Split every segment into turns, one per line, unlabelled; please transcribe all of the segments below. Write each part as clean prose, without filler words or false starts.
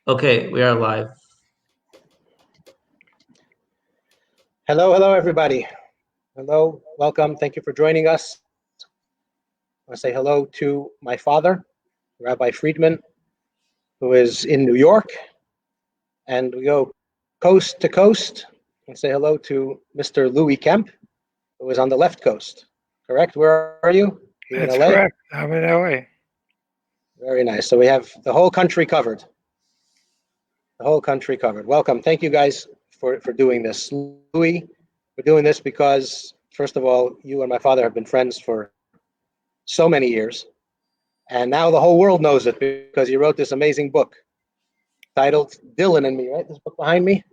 Okay, we are live.
Hello, everybody. Hello, welcome. Thank you for joining us. I want to say hello to my father, Rabbi Friedman, who is in New York. And we go coast to coast and say hello to Mr. Louie Kemp, who is on the left coast. Correct? Where are you? You in
That's
LA?
correct. I'm in LA.
Very nice. So we have the whole country covered. The whole country covered. Welcome. Thank you guys for doing this. Louie, we're doing this because, first of all, you and my father have been friends for so many years. And now the whole world knows it because you wrote this amazing book titled Dylan and Me, right? This book behind me,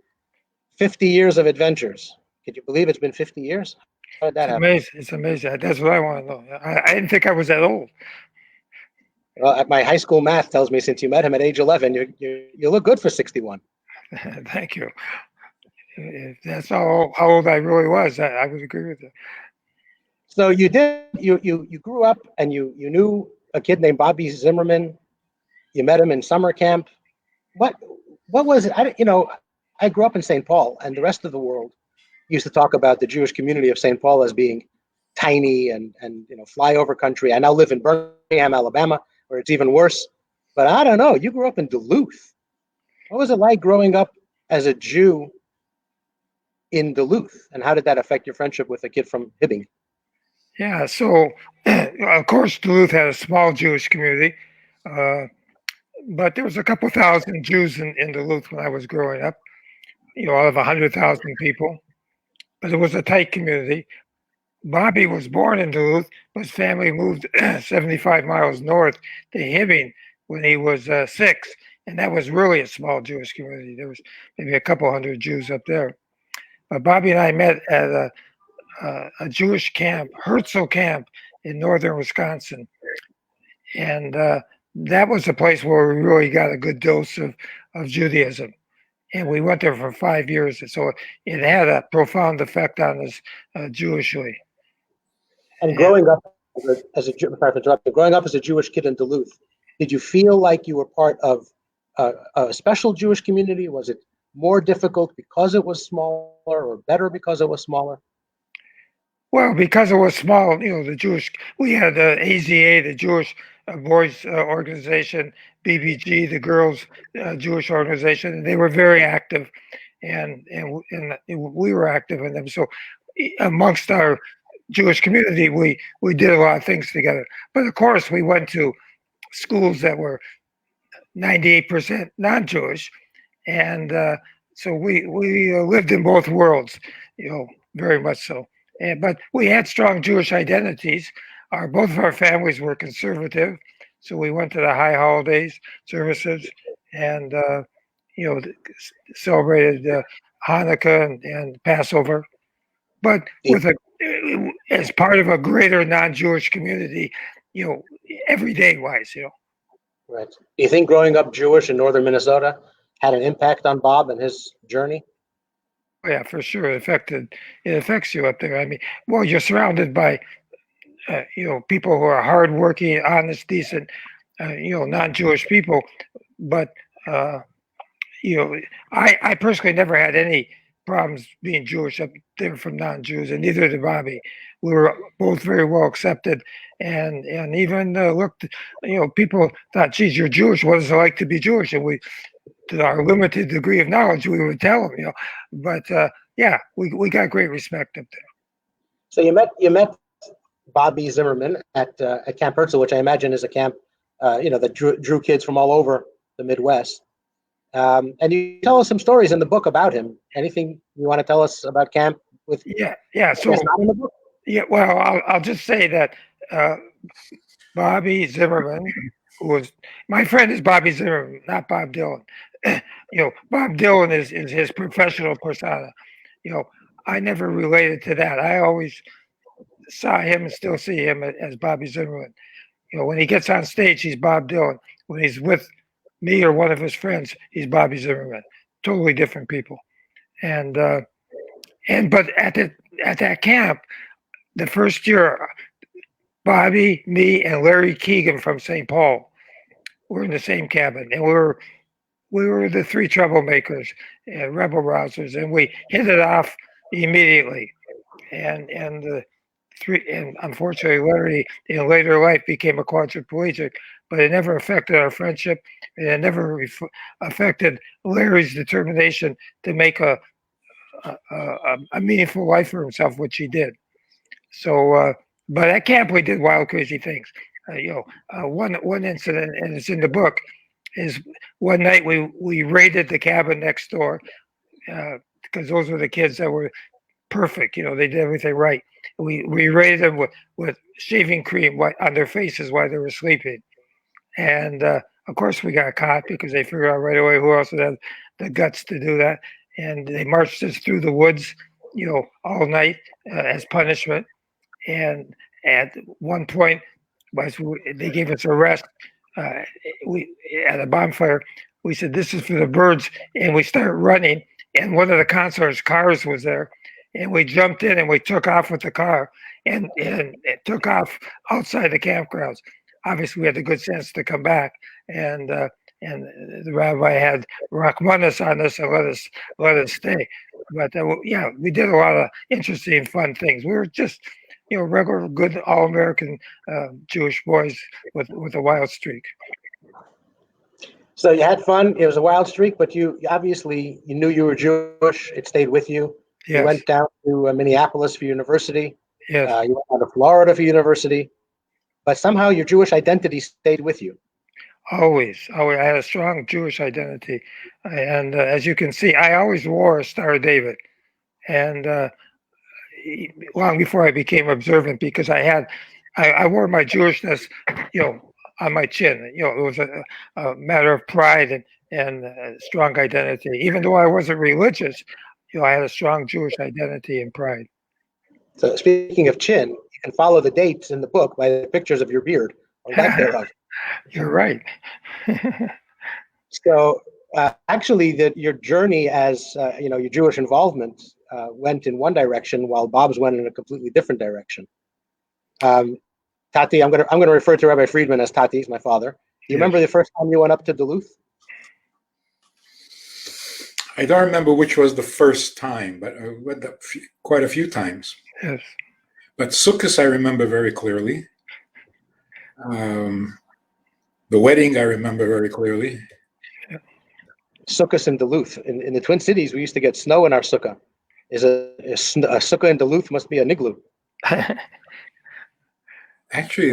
50 Years of Adventures. Could you believe it's been 50 years? How did that
It's
happen?
amazing. It's amazing. That's what I want to know. I didn't think I was that old.
Well, at my high school math tells me since you met him at age 11, you look good for 61.
Thank you. If that's how old I really was, I would agree with you.
So you grew up and you knew a kid named Bobby Zimmerman. You met him in summer camp. What was it? I grew up in St. Paul, and the rest of the world used to talk about the Jewish community of St. Paul as being tiny and flyover country. I now live in Birmingham, Alabama, where it's even worse. But I don't know. You grew up in Duluth. What was it like growing up as a Jew in Duluth, and how did that affect your friendship with a kid from Hibbing?
Yeah. So, of course, Duluth had a small Jewish community, but there was a couple thousand Jews in Duluth when I was growing up. Out of 100,000 people, but it was a tight community. Bobby was born in Duluth, but his family moved 75 miles north to Hibbing when he was 6. And that was really a small Jewish community. There was maybe a couple hundred Jews up there. Bobby and I met at a Jewish camp, Herzl Camp in northern Wisconsin. And that was a place where we really got a good dose of Judaism. And we went there for 5 years. So it had a profound effect on us Jewishly.
And growing up growing up as a Jewish kid in Duluth, did you feel like you were part of a special Jewish community? Was it more difficult because it was smaller, or better because it was smaller?
Well, because it was small, we had the AZA, the Jewish Boys Organization, BBG, the Girls Jewish Organization, and they were very active, and we were active in them. So, amongst our Jewish community, we did a lot of things together. But of course, we went to schools that were 98% non-Jewish, and so we lived in both worlds, very much so. But we had strong Jewish identities. Both of our families were conservative, so we went to the high holidays services, and celebrated Hanukkah and Passover. But as part of a greater non-Jewish community, everyday wise,
Right. Do you think growing up Jewish in northern Minnesota had an impact on Bob and his journey?
Yeah, for sure. It affects you up there. I mean, well, you're surrounded by, people who are hardworking, honest, decent, non-Jewish people. But, I personally never had any problems being Jewish up there from non-Jews, and neither did Bobby. We were both very well accepted, and even looked, people thought, geez, you're Jewish. What is it like to be Jewish? And we, to our limited degree of knowledge, we would tell them, But yeah, we got great respect up there.
So you met Bobby Zimmerman at Camp Herzl, which I imagine is a camp, that drew kids from all over the Midwest. And you tell us some stories in the book about him. Anything you want to tell us about camp?
Yeah. So
not in the book?
Yeah, well, I'll just say that Bobby Zimmerman, who was my friend, is Bobby Zimmerman, not Bob Dylan. Bob Dylan is his professional persona. I never related to that. I always saw him and still see him as Bobby Zimmerman. When he gets on stage, he's Bob Dylan. When he's with me or one of his friends, he's Bobby Zimmerman. Totally different people. And but at that camp, the first year, Bobby, me, and Larry Keegan from St. Paul were in the same cabin, and we were we were the three troublemakers, rebel rousers, and we hit it off immediately. And the three, and unfortunately, Larry in later life became a quadriplegic, but it never affected our friendship, and it never affected Larry's determination to make a meaningful life for himself, which he did. So, but at camp we did wild, crazy things. One incident, and it's in the book, is one night we raided the cabin next door because those were the kids that were perfect. They did everything right. We raided them with shaving cream on their faces while they were sleeping, and of course we got caught because they figured out right away who else would have the guts to do that, and they marched us through the woods, all night as punishment. And at one point, they gave us a rest. We at a bonfire. We said, "This is for the birds," and we started running. And one of the counselors' cars was there, and we jumped in and we took off with the car, and it took off outside the campgrounds. Obviously, we had the good sense to come back, and the rabbi had Rachmanis on us and let us stay. But yeah, we did a lot of interesting, fun things. We were just regular, good, all-American Jewish boys with a wild streak.
So you had fun. It was a wild streak, but you obviously you knew you were Jewish. It stayed with you.
Yes.
You went down to Minneapolis for university.
Yes.
You went down to Florida for university. But somehow your Jewish identity stayed with you.
Always. I had a strong Jewish identity. And as you can see, I always wore a Star of David. And long before I became observant, because I wore my Jewishness, on my chin. It was a matter of pride and strong identity. Even though I wasn't religious, I had a strong Jewish identity and pride.
So speaking of chin, you can follow the dates in the book by the pictures of your beard or lack thereof.
You're right.
So actually, your journey as your Jewish involvement went in one direction, while Bob's went in a completely different direction. Tati, I'm gonna refer to Rabbi Friedman as Tati. He's my father. Do you remember the first time you went up to Duluth?
I don't remember which was the first time, but I went up quite a few times.
Yes.
But Sukkot I remember very clearly. The wedding I remember very clearly.
Sukkot in Duluth. In the Twin Cities, we used to get snow in our sukkah. A sukkah in Duluth must be an igloo.
Actually,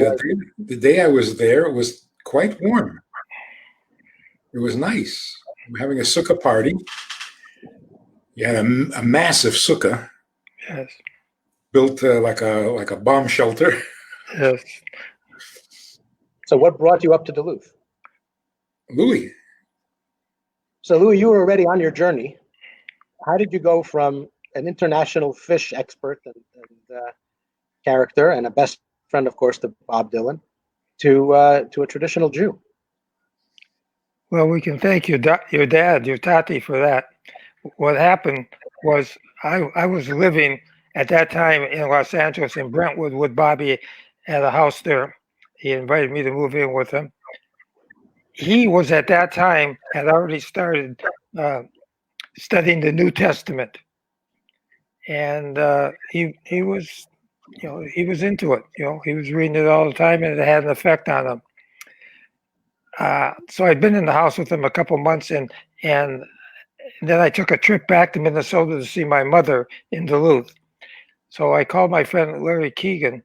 the day I was there, it was quite warm. It was nice. I'm having a sukkah party. You had a massive sukkah.
Yes.
Built like a bomb shelter.
Yes.
So what brought you up to Duluth?
Louie.
So Louie, you were already on your journey. How did you go from an international fish expert and character and a best friend, of course, to Bob Dylan, to a traditional Jew?
Well, we can thank your dad, your Tati, for that. What happened was I was living at that time in Los Angeles, in Brentwood, with Bobby at a house there. He invited me to move in with him. He was at that time had already started studying the New Testament, and he was he was into it. He was reading it all the time, and it had an effect on him. So I'd been in the house with him a couple months, and then I took a trip back to Minnesota to see my mother in Duluth. So I called my friend Larry Keegan,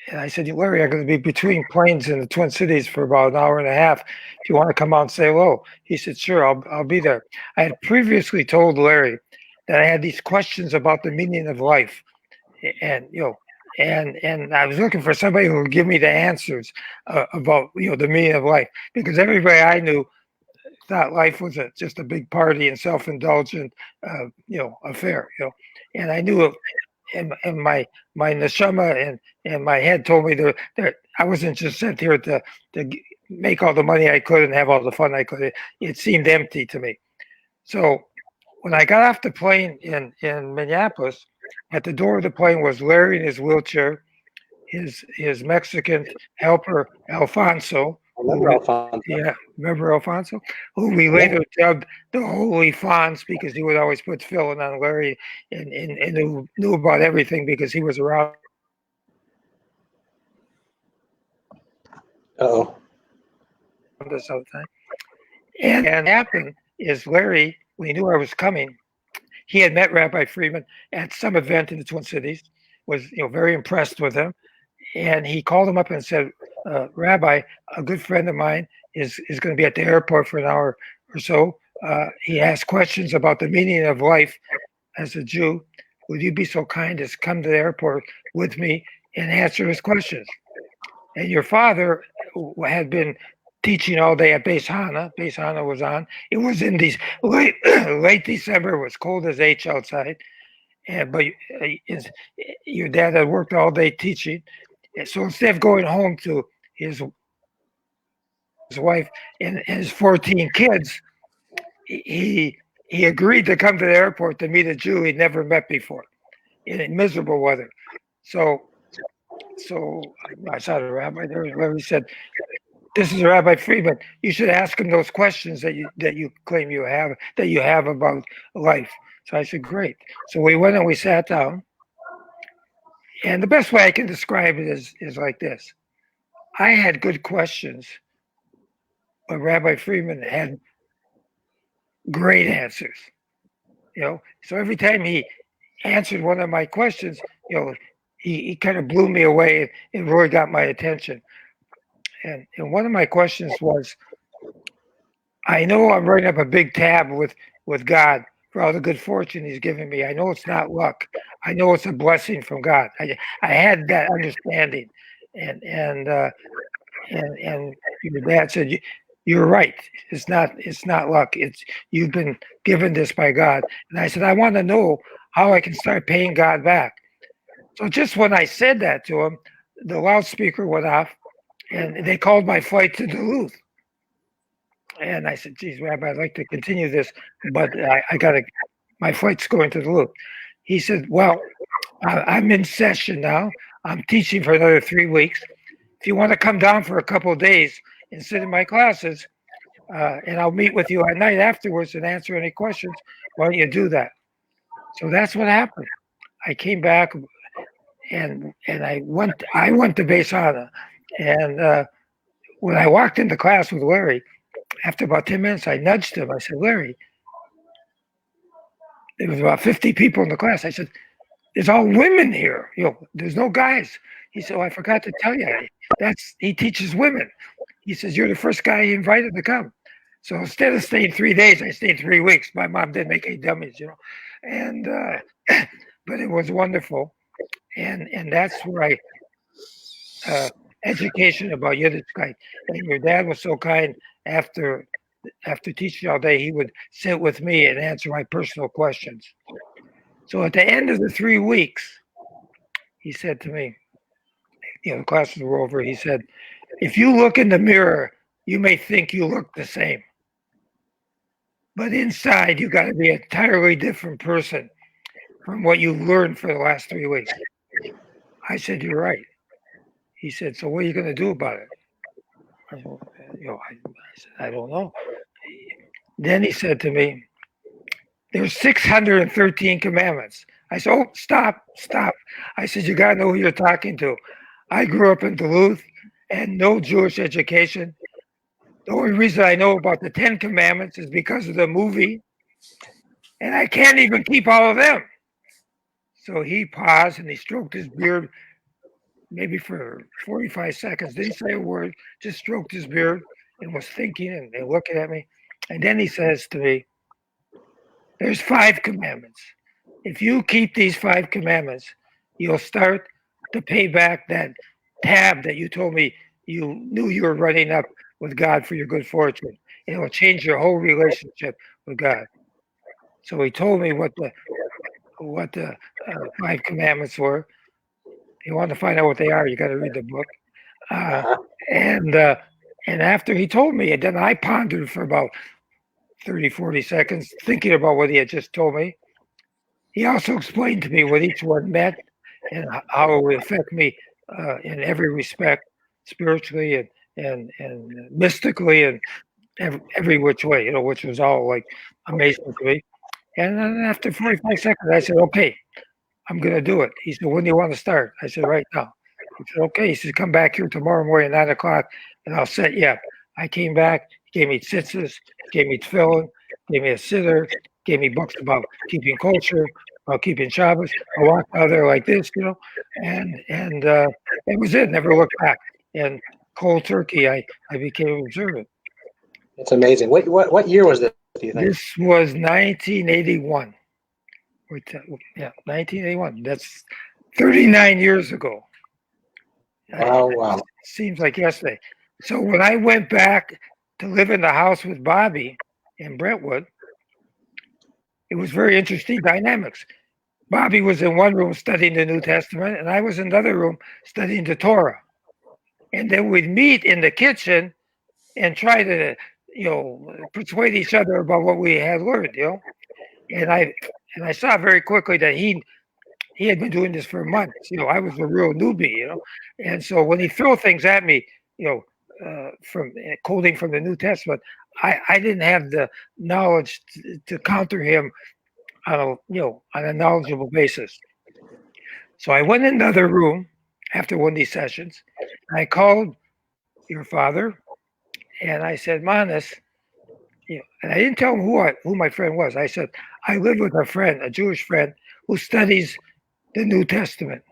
and I said, "Larry, I'm going to be between planes in the Twin Cities for about an hour and a half. If you want to come out and say hello." He said, "Sure, I'll be there." I had previously told Larry that I had these questions about the meaning of life, and and I was looking for somebody who would give me the answers about the meaning of life, because everybody I knew thought life was just a big party and self-indulgent affair, and I knew it, and my neshama and my head told me that I wasn't just sent here to make all the money I could and have all the fun I could. It seemed empty to me. So when I got off the plane in Minneapolis, at the door of the plane was Larry in his wheelchair, his Mexican helper Alfonso,
Remember Alfonso?
Yeah, remember Alfonso? Who we later dubbed the Holy Fonz because he would always put filling on Larry and knew about everything because he was around
Uh-oh.
us all the time. And what happened is Larry, when he knew I was coming, he had met Rabbi Friedman at some event in the Twin Cities, was very impressed with him. And he called him up and said, Rabbi, a good friend of mine is going to be at the airport for an hour or so. He asked questions about the meaning of life as a Jew. Would you be so kind as come to the airport with me and answer his questions? And your father had been teaching all day at Beis Hana. Beis Hana was on. It was in these late December. It was cold as H outside. But your dad had worked all day teaching. So instead of going home to his wife and his 14 kids, he agreed to come to the airport to meet a Jew he'd never met before in miserable weather. So I saw the rabbi there where he said, "This is Rabbi Friedman. You should ask him those questions that you claim you have about life." So I said, "Great." So we went and we sat down. And the best way I can describe it is like this. I had good questions, but Rabbi Friedman had great answers. So every time he answered one of my questions, he kind of blew me away and really got my attention. And one of my questions was, I know I'm writing up a big tab with God for all the good fortune he's given me. I know it's not luck. I know it's a blessing from God. I had that understanding. And your dad said, "You're right. It's not luck. You've been given this by God." And I said, "I want to know how I can start paying God back." So just when I said that to him, the loudspeaker went off, and they called my flight to Duluth. And I said, "Geez, Rabbi, I'd like to continue this, but my flight's going to Duluth." He said, "Well, I'm in session now. I'm teaching for another 3 weeks. If you want to come down for a couple of days and sit in my classes, and I'll meet with you at night afterwards and answer any questions, why don't you do that?" So that's what happened. I came back and I went to Beis Hana. And when I walked into class with Larry, after about 10 minutes, I nudged him. I said, "Larry," there was about 50 people in the class. I said, "There's all women here. There's no guys." He said, "Oh, I forgot to tell you. He teaches women." He says, "You're the first guy he invited to come." So instead of staying 3 days, I stayed 3 weeks. My mom didn't make any dummies, And but it was wonderful, and that's where education about Yiddishkeit. And your dad was so kind. After teaching all day, he would sit with me and answer my personal questions. So at the end of the 3 weeks, he said to me, the classes were over. He said, "If you look in the mirror, you may think you look the same. But inside, you got to be an entirely different person from what you've learned for the last 3 weeks." I said, "You're right." He said, "So what are you going to do about it?" I said, "I don't know." Then he said to me, "There's 613 commandments." I said, "Oh, stop. I said, "You got to know who you're talking to. I grew up in Duluth and no Jewish education. The only reason I know about the 10 commandments is because of the movie, and I can't even keep all of them." So he paused and he stroked his beard maybe for 45 seconds. Didn't say a word, just stroked his beard and was thinking and looking at me. And then he says to me, "There's 5 commandments. If you keep these 5 commandments, you'll start to pay back that tab that you told me you knew you were running up with God for your good fortune. And it will change your whole relationship with God." So he told me what the 5 commandments were. If you want to find out what they are, you got to read the book. And after he told me, and then I pondered for about 30, 40 seconds, thinking about what he had just told me. He also explained to me what each one meant and how it would affect me in every respect, spiritually and mystically and every which way, which was all like amazing to me. And then after 45 seconds, I said, okay, I'm going to do it. He said, when do you want to start? I said, right now. He said, okay. He said, come back here tomorrow morning at 9 o'clock and I'll set you up. I came back, he gave me tzitzis, gave me tefillin, gave me a siddur, gave me books about keeping kosher, about keeping Shabbos. I walked out there like this, and it was it. Never looked back. And cold turkey, I became observant.
It's amazing. What year was this, do you think?
This was 1981. Yeah, 1981. That's 39 years ago.
Wow.
Seems like yesterday. So when I went back to live in the house with Bobby in Brentwood, it was very interesting dynamics. Bobby was in one room studying the New Testament, and I was in another room studying the Torah. And then we'd meet in the kitchen and try to, persuade each other about what we had learned, And I saw very quickly that he had been doing this for months. I was a real newbie, And so when he threw things at me, from quoting from the New Testament, I didn't have the knowledge to counter him on a knowledgeable basis. So I went in another room after one of these sessions. I called your father and I said, Manas, and I didn't tell him who my friend was. I said, I live with a friend, a Jewish friend, who studies the New Testament.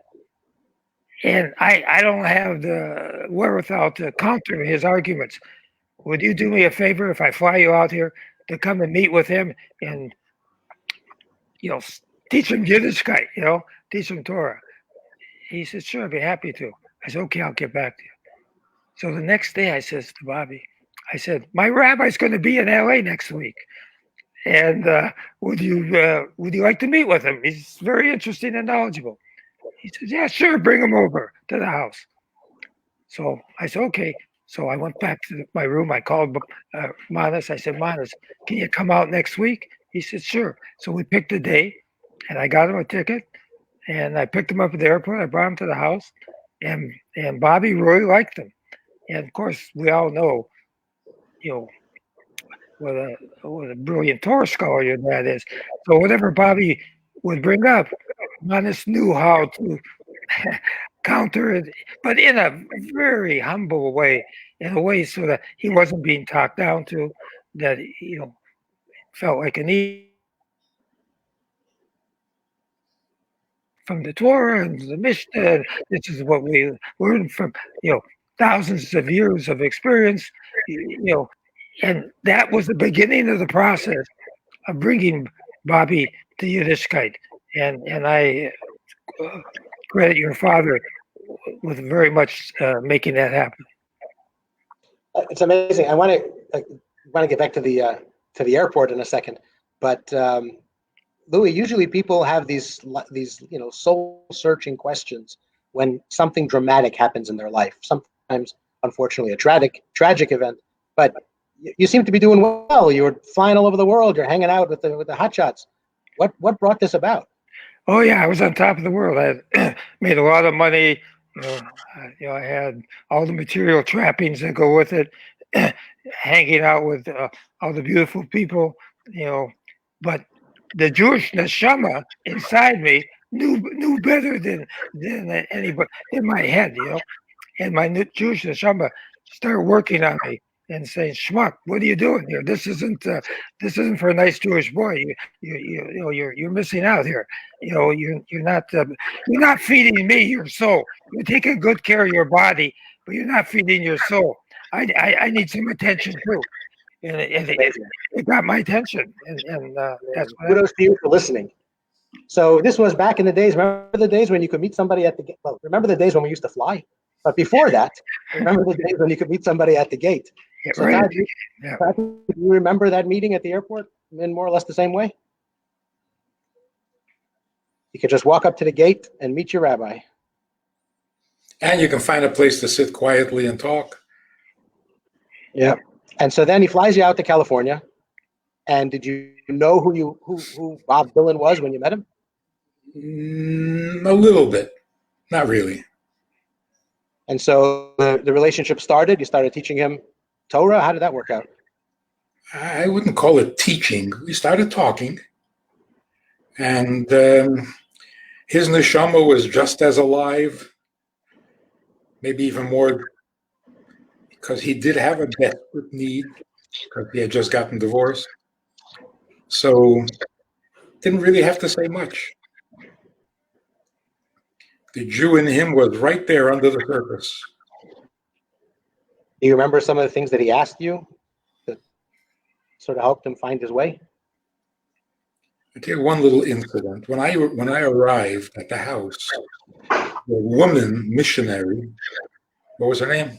And I don't have the wherewithal to counter his arguments. Would you do me a favor if I fly you out here to come and meet with him and, teach him Yiddishkeit, teach him Torah? He said, sure, I'd be happy to. I said, okay, I'll get back to you. So the next day I says to Bobby, I said, my rabbi's going to be in LA next week. And would you like to meet with him? He's very interesting and knowledgeable. He said, yeah, sure, bring him over to the house. So I said, okay. So I went back to my room. I called Manas. I said, Manas, can you come out next week? He said, sure. So we picked a day, and I got him a ticket, and I picked him up at the airport. I brought him to the house, and Bobby really liked him. And, of course, we all know, what a brilliant Torah scholar your dad is. So whatever Bobby would bring up, Manas knew how to counter it, but in a very humble way, in a way so that he wasn't being talked down to, that felt like an from the Torah and the Mishnah. This is what we learned from thousands of years of experience, and that was the beginning of the process of bringing Bobby to Yiddishkeit, and I credit your father with very much making that happen.
It's amazing. I want to get back to the airport in a second, but Louie, usually people have these soul searching questions when something dramatic happens in their life. Sometimes, unfortunately, a tragic event. But you seem to be doing well. You were flying all over the world. You're hanging out with the hotshots. What brought this about?
Oh yeah, I was on top of the world. I had made a lot of money. I had all the material trappings that go with it. Hanging out with all the beautiful people. But the Jewish neshama inside me knew better than anybody in my head. And my Jewish neshama started working on me and saying, "Schmuck, what are you doing here? This isn't for a nice Jewish boy. You're missing out here. You're not feeding me your soul. You're taking good care of your body, but you're not feeding your soul. I need some attention too." And it got my attention, and that's what
kudos to you for listening. So this was back in the days. Remember the days when you could meet somebody at the gate? Well, remember the days when we used to fly? But before that, remember the days when you could meet somebody at the gate? So
right.
Todd, do you remember that meeting at the airport in more or less the same way? You could just walk up to the gate and meet your rabbi.
And you can find a place to sit quietly and talk.
Yeah. And so then he flies you out to California. And did you know who Bob Dylan was when you met him?
A little bit. Not really.
And so the relationship started. You started teaching him Torah. How did that work out?
I wouldn't call it teaching. We started talking, and his neshama was just as alive, maybe even more, because he did have a desperate need, because he had just gotten divorced. So didn't really have to say much. The Jew in him was right there under the surface.
Do you remember some of the things that he asked you that sort of helped him find his way?
I'll tell you one little incident. When I arrived at the house, the woman missionary, what was her name?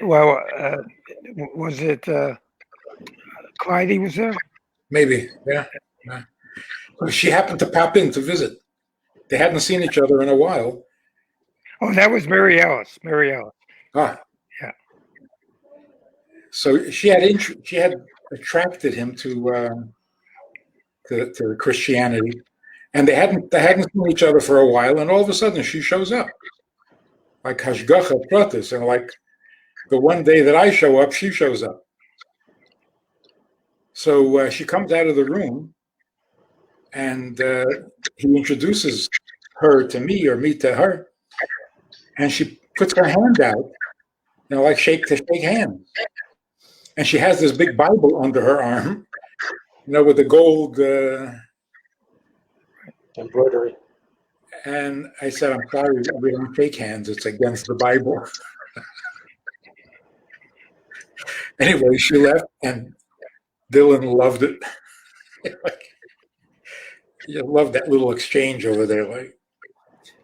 Well, was it Clyde was there?
Maybe, yeah. She happened to pop in to visit. They hadn't seen each other in a while.
Oh, that was Mary Alice. Mary Alice.
Ah,
yeah.
So she had attracted him to Christianity, and they hadn't seen each other for a while. And all of a sudden, she shows up, like hashgacha pratis, and like the one day that I show up, she shows up. So she comes out of the room, and he introduces her to me, or me to her, and she puts her hand out, like shake hands. And she has this big Bible under her arm, with the gold
embroidery.
And I said, I'm sorry, we don't shake hands. It's against the Bible. Anyway, she left, and Dylan loved it. He just loved that little exchange over there.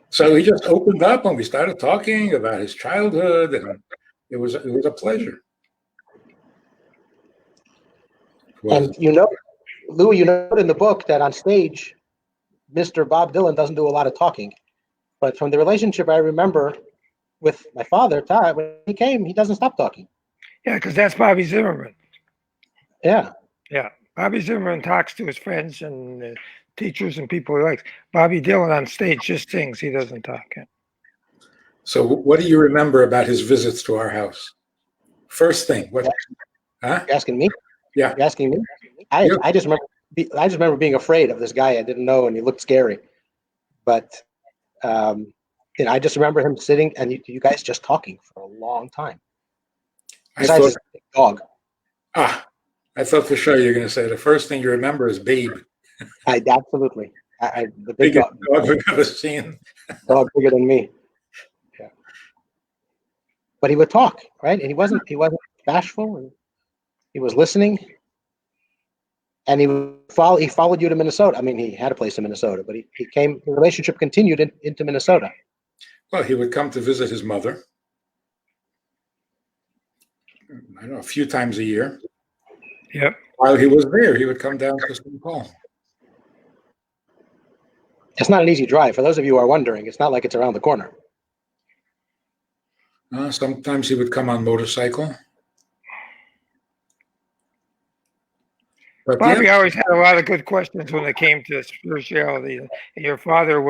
So he just opened up, and we started talking about his childhood, and it was a pleasure.
And Louie, you note in the book that on stage, Mr. Bob Dylan doesn't do a lot of talking. But from the relationship I remember with my father, Ty, when he came, he doesn't stop talking.
Yeah, because that's Bobby Zimmerman.
Yeah.
Yeah. Bobby Zimmerman talks to his friends and teachers and people he likes. Bobby Dylan on stage just sings. He doesn't talk. Yeah.
So what do you remember about his visits to our house? First thing. What? Huh?
You're asking me?
Yeah.
You're asking me? I just remember being afraid of this guy I didn't know, and he looked scary. But I just remember him sitting and you guys just talking for a long time. Besides this big dog.
I thought for sure you were going to say the first thing you remember is Babe.
Absolutely. The big
biggest dog we've ever seen.
Dog bigger than me. Yeah. But he would talk, right? And he wasn't bashful, and he was listening. And he followed you to Minnesota. I mean, he had a place in Minnesota, but he came. The relationship continued into Minnesota.
Well, he would come to visit his mother. I don't know, a few times a year.
Yep.
While he was there, he would come down to St. Paul.
It's not an easy drive. For those of you who are wondering, it's not like it's around the corner.
Sometimes he would come on motorcycle. But
Bobby always had a lot of good questions when it came to spirituality. And your father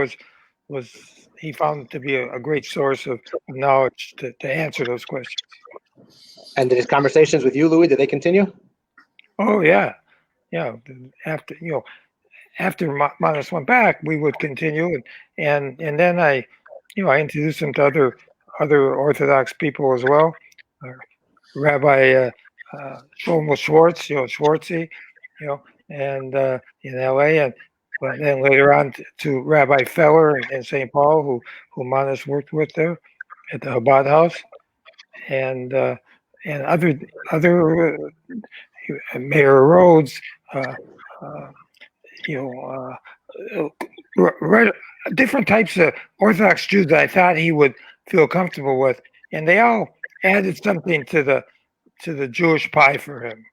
he found to be a great source of knowledge to answer those questions.
And did his conversations with you, Louie, did they continue?
Oh yeah. Yeah. After Manas went back, we would continue, and then I introduced him to other Orthodox people as well. Rabbi Shlomo Schwartz, Schwartzy, and in LA, but then later on to Rabbi Feller in St. Paul, who Manas worked with there at the Chabad house, and other Mayor Rhodes. Different types of Orthodox Jews that I thought he would feel comfortable with, and they all added something to the Jewish pie for him.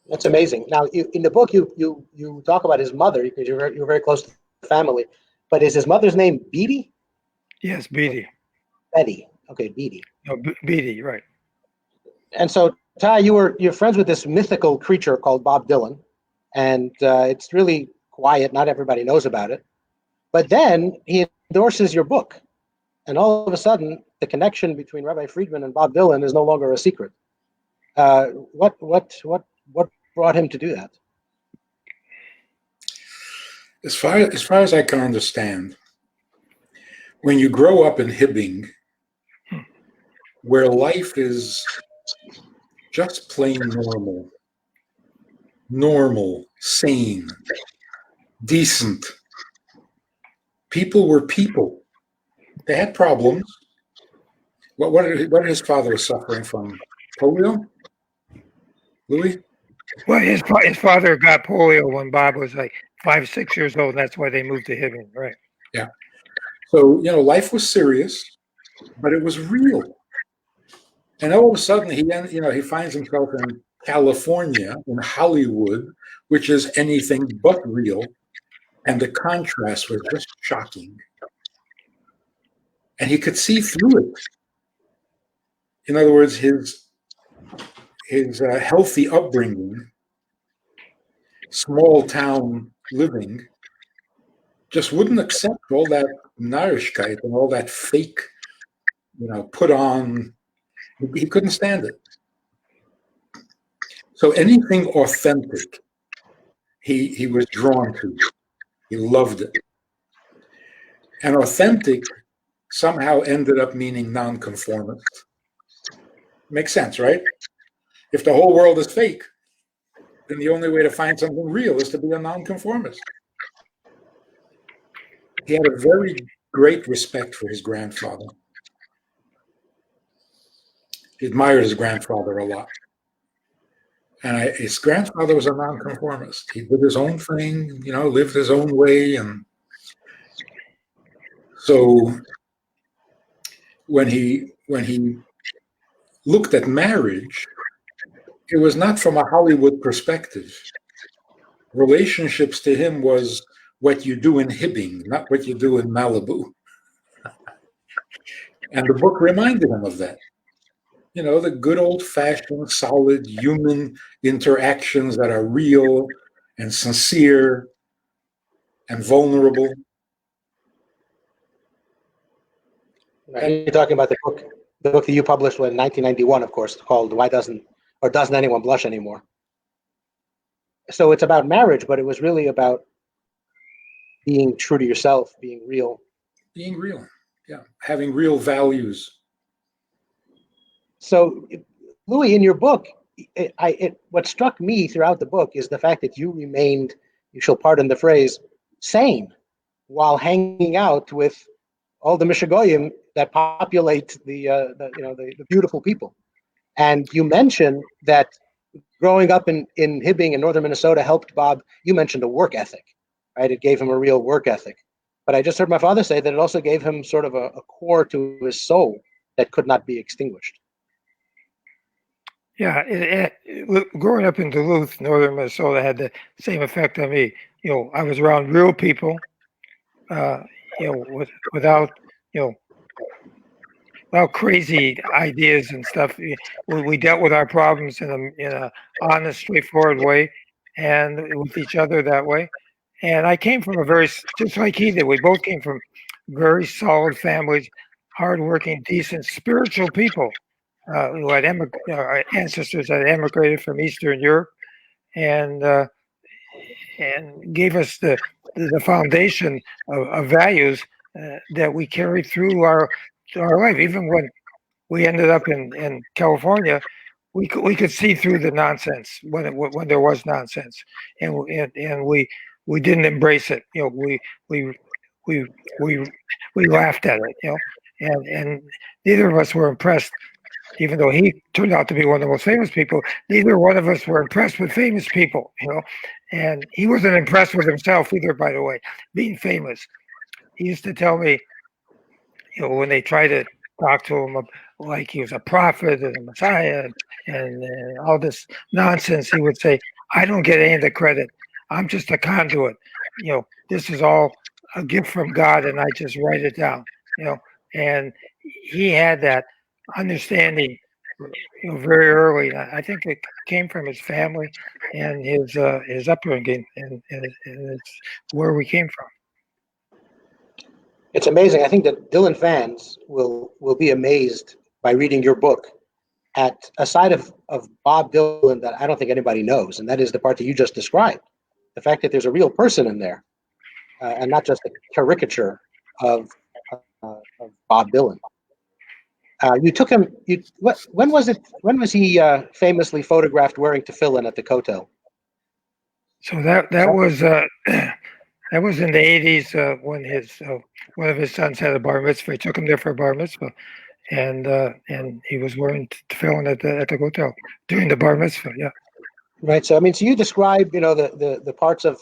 That's amazing. Now, in the book, you talk about his mother because you're very close to the family. But is his mother's name Beatty?
Yes, Beatty.
Betty. Okay, Beatty.
No, Beatty, right.
And so, Ty, you're friends with this mythical creature called Bob Dylan, and it's really quiet. Not everybody knows about it. But then he endorses your book. And all of a sudden, the connection between Rabbi Friedman and Bob Dylan is no longer a secret. What brought him to do that?
As far as I can understand, when you grow up in Hibbing, where life is just plain normal, sane, decent, people were people. They had problems. What did his father was suffering from? Polio? Louie?
Well, his father got polio when Bob was like 5, 6 years old. That's why they moved to Hibbing, right?
Yeah. So, life was serious, but it was real. And all of a sudden, he finds himself in California, in Hollywood, which is anything but real. And the contrast was just shocking. And he could see through it. In other words, his healthy upbringing, small town living, just wouldn't accept all that Narishkeit and all that fake, put on. He couldn't stand it. So anything authentic, he was drawn to. He loved it. And authentic somehow ended up meaning nonconformist. Makes sense, right? If the whole world is fake, then the only way to find something real is to be a nonconformist. He had a very great respect for his grandfather. He admired his grandfather a lot. And his grandfather was a nonconformist. He did his own thing, lived his own way. And so when he looked at marriage, it was not from a Hollywood perspective. Relationships to him was what you do in Hibbing, not what you do in Malibu. And the book reminded him of that. The good old-fashioned, solid human interactions that are real and sincere and vulnerable.
And you're talking about the book that you published in 1991, of course, called "Why Doesn't Anyone Blush Anymore?" So it's about marriage, but it was really about being true to yourself, being real.
Being real, yeah, having real values.
So, Louie, in your book, what struck me throughout the book is the fact that you remained, you shall pardon the phrase, sane while hanging out with all the Mishagoyim that populate the beautiful people. And you mentioned that growing up in Hibbing in northern Minnesota helped Bob. You mentioned a work ethic, right? It gave him a real work ethic. But I just heard my father say that it also gave him sort of a core to his soul that could not be extinguished.
Yeah, growing up in Duluth, northern Minnesota, had the same effect on me. I was around real people, without crazy ideas and stuff. We dealt with our problems in a honest, straightforward way, and with each other that way. And I came from just like he did. We both came from very solid families, hardworking, decent, spiritual people. Who had our ancestors had emigrated from Eastern Europe, and gave us the foundation of values that we carried through our life. Even when we ended up in California, we could see through the nonsense when there was nonsense, and we didn't embrace it. We laughed at it. And neither of us were impressed. Even though he turned out to be one of the most famous people, neither one of us were impressed with famous people, and he wasn't impressed with himself either, by the way, being famous. He used to tell me, when they tried to talk to him like he was a prophet and a Messiah and all this nonsense, he would say, I don't get any of the credit. I'm just a conduit. This is all a gift from God, and I just write it down, and he had that understanding, very early. I think it came from his family and his upbringing, and it's where we came from.
It's amazing. I think that Dylan fans will be amazed by reading your book at a side of Bob Dylan that I don't think anybody knows, and that is the part that you just described. The fact that there's a real person in there, and not just a caricature of, of Bob Dylan. You took him. When was it? When was he famously photographed wearing tefillin at the Kotel?
So that was that was in the 80s when his one of his sons had a bar mitzvah. He took him there for a bar mitzvah, and he was wearing tefillin at the hotel during the bar mitzvah. Yeah.
Right. So I mean, so you describe, the parts of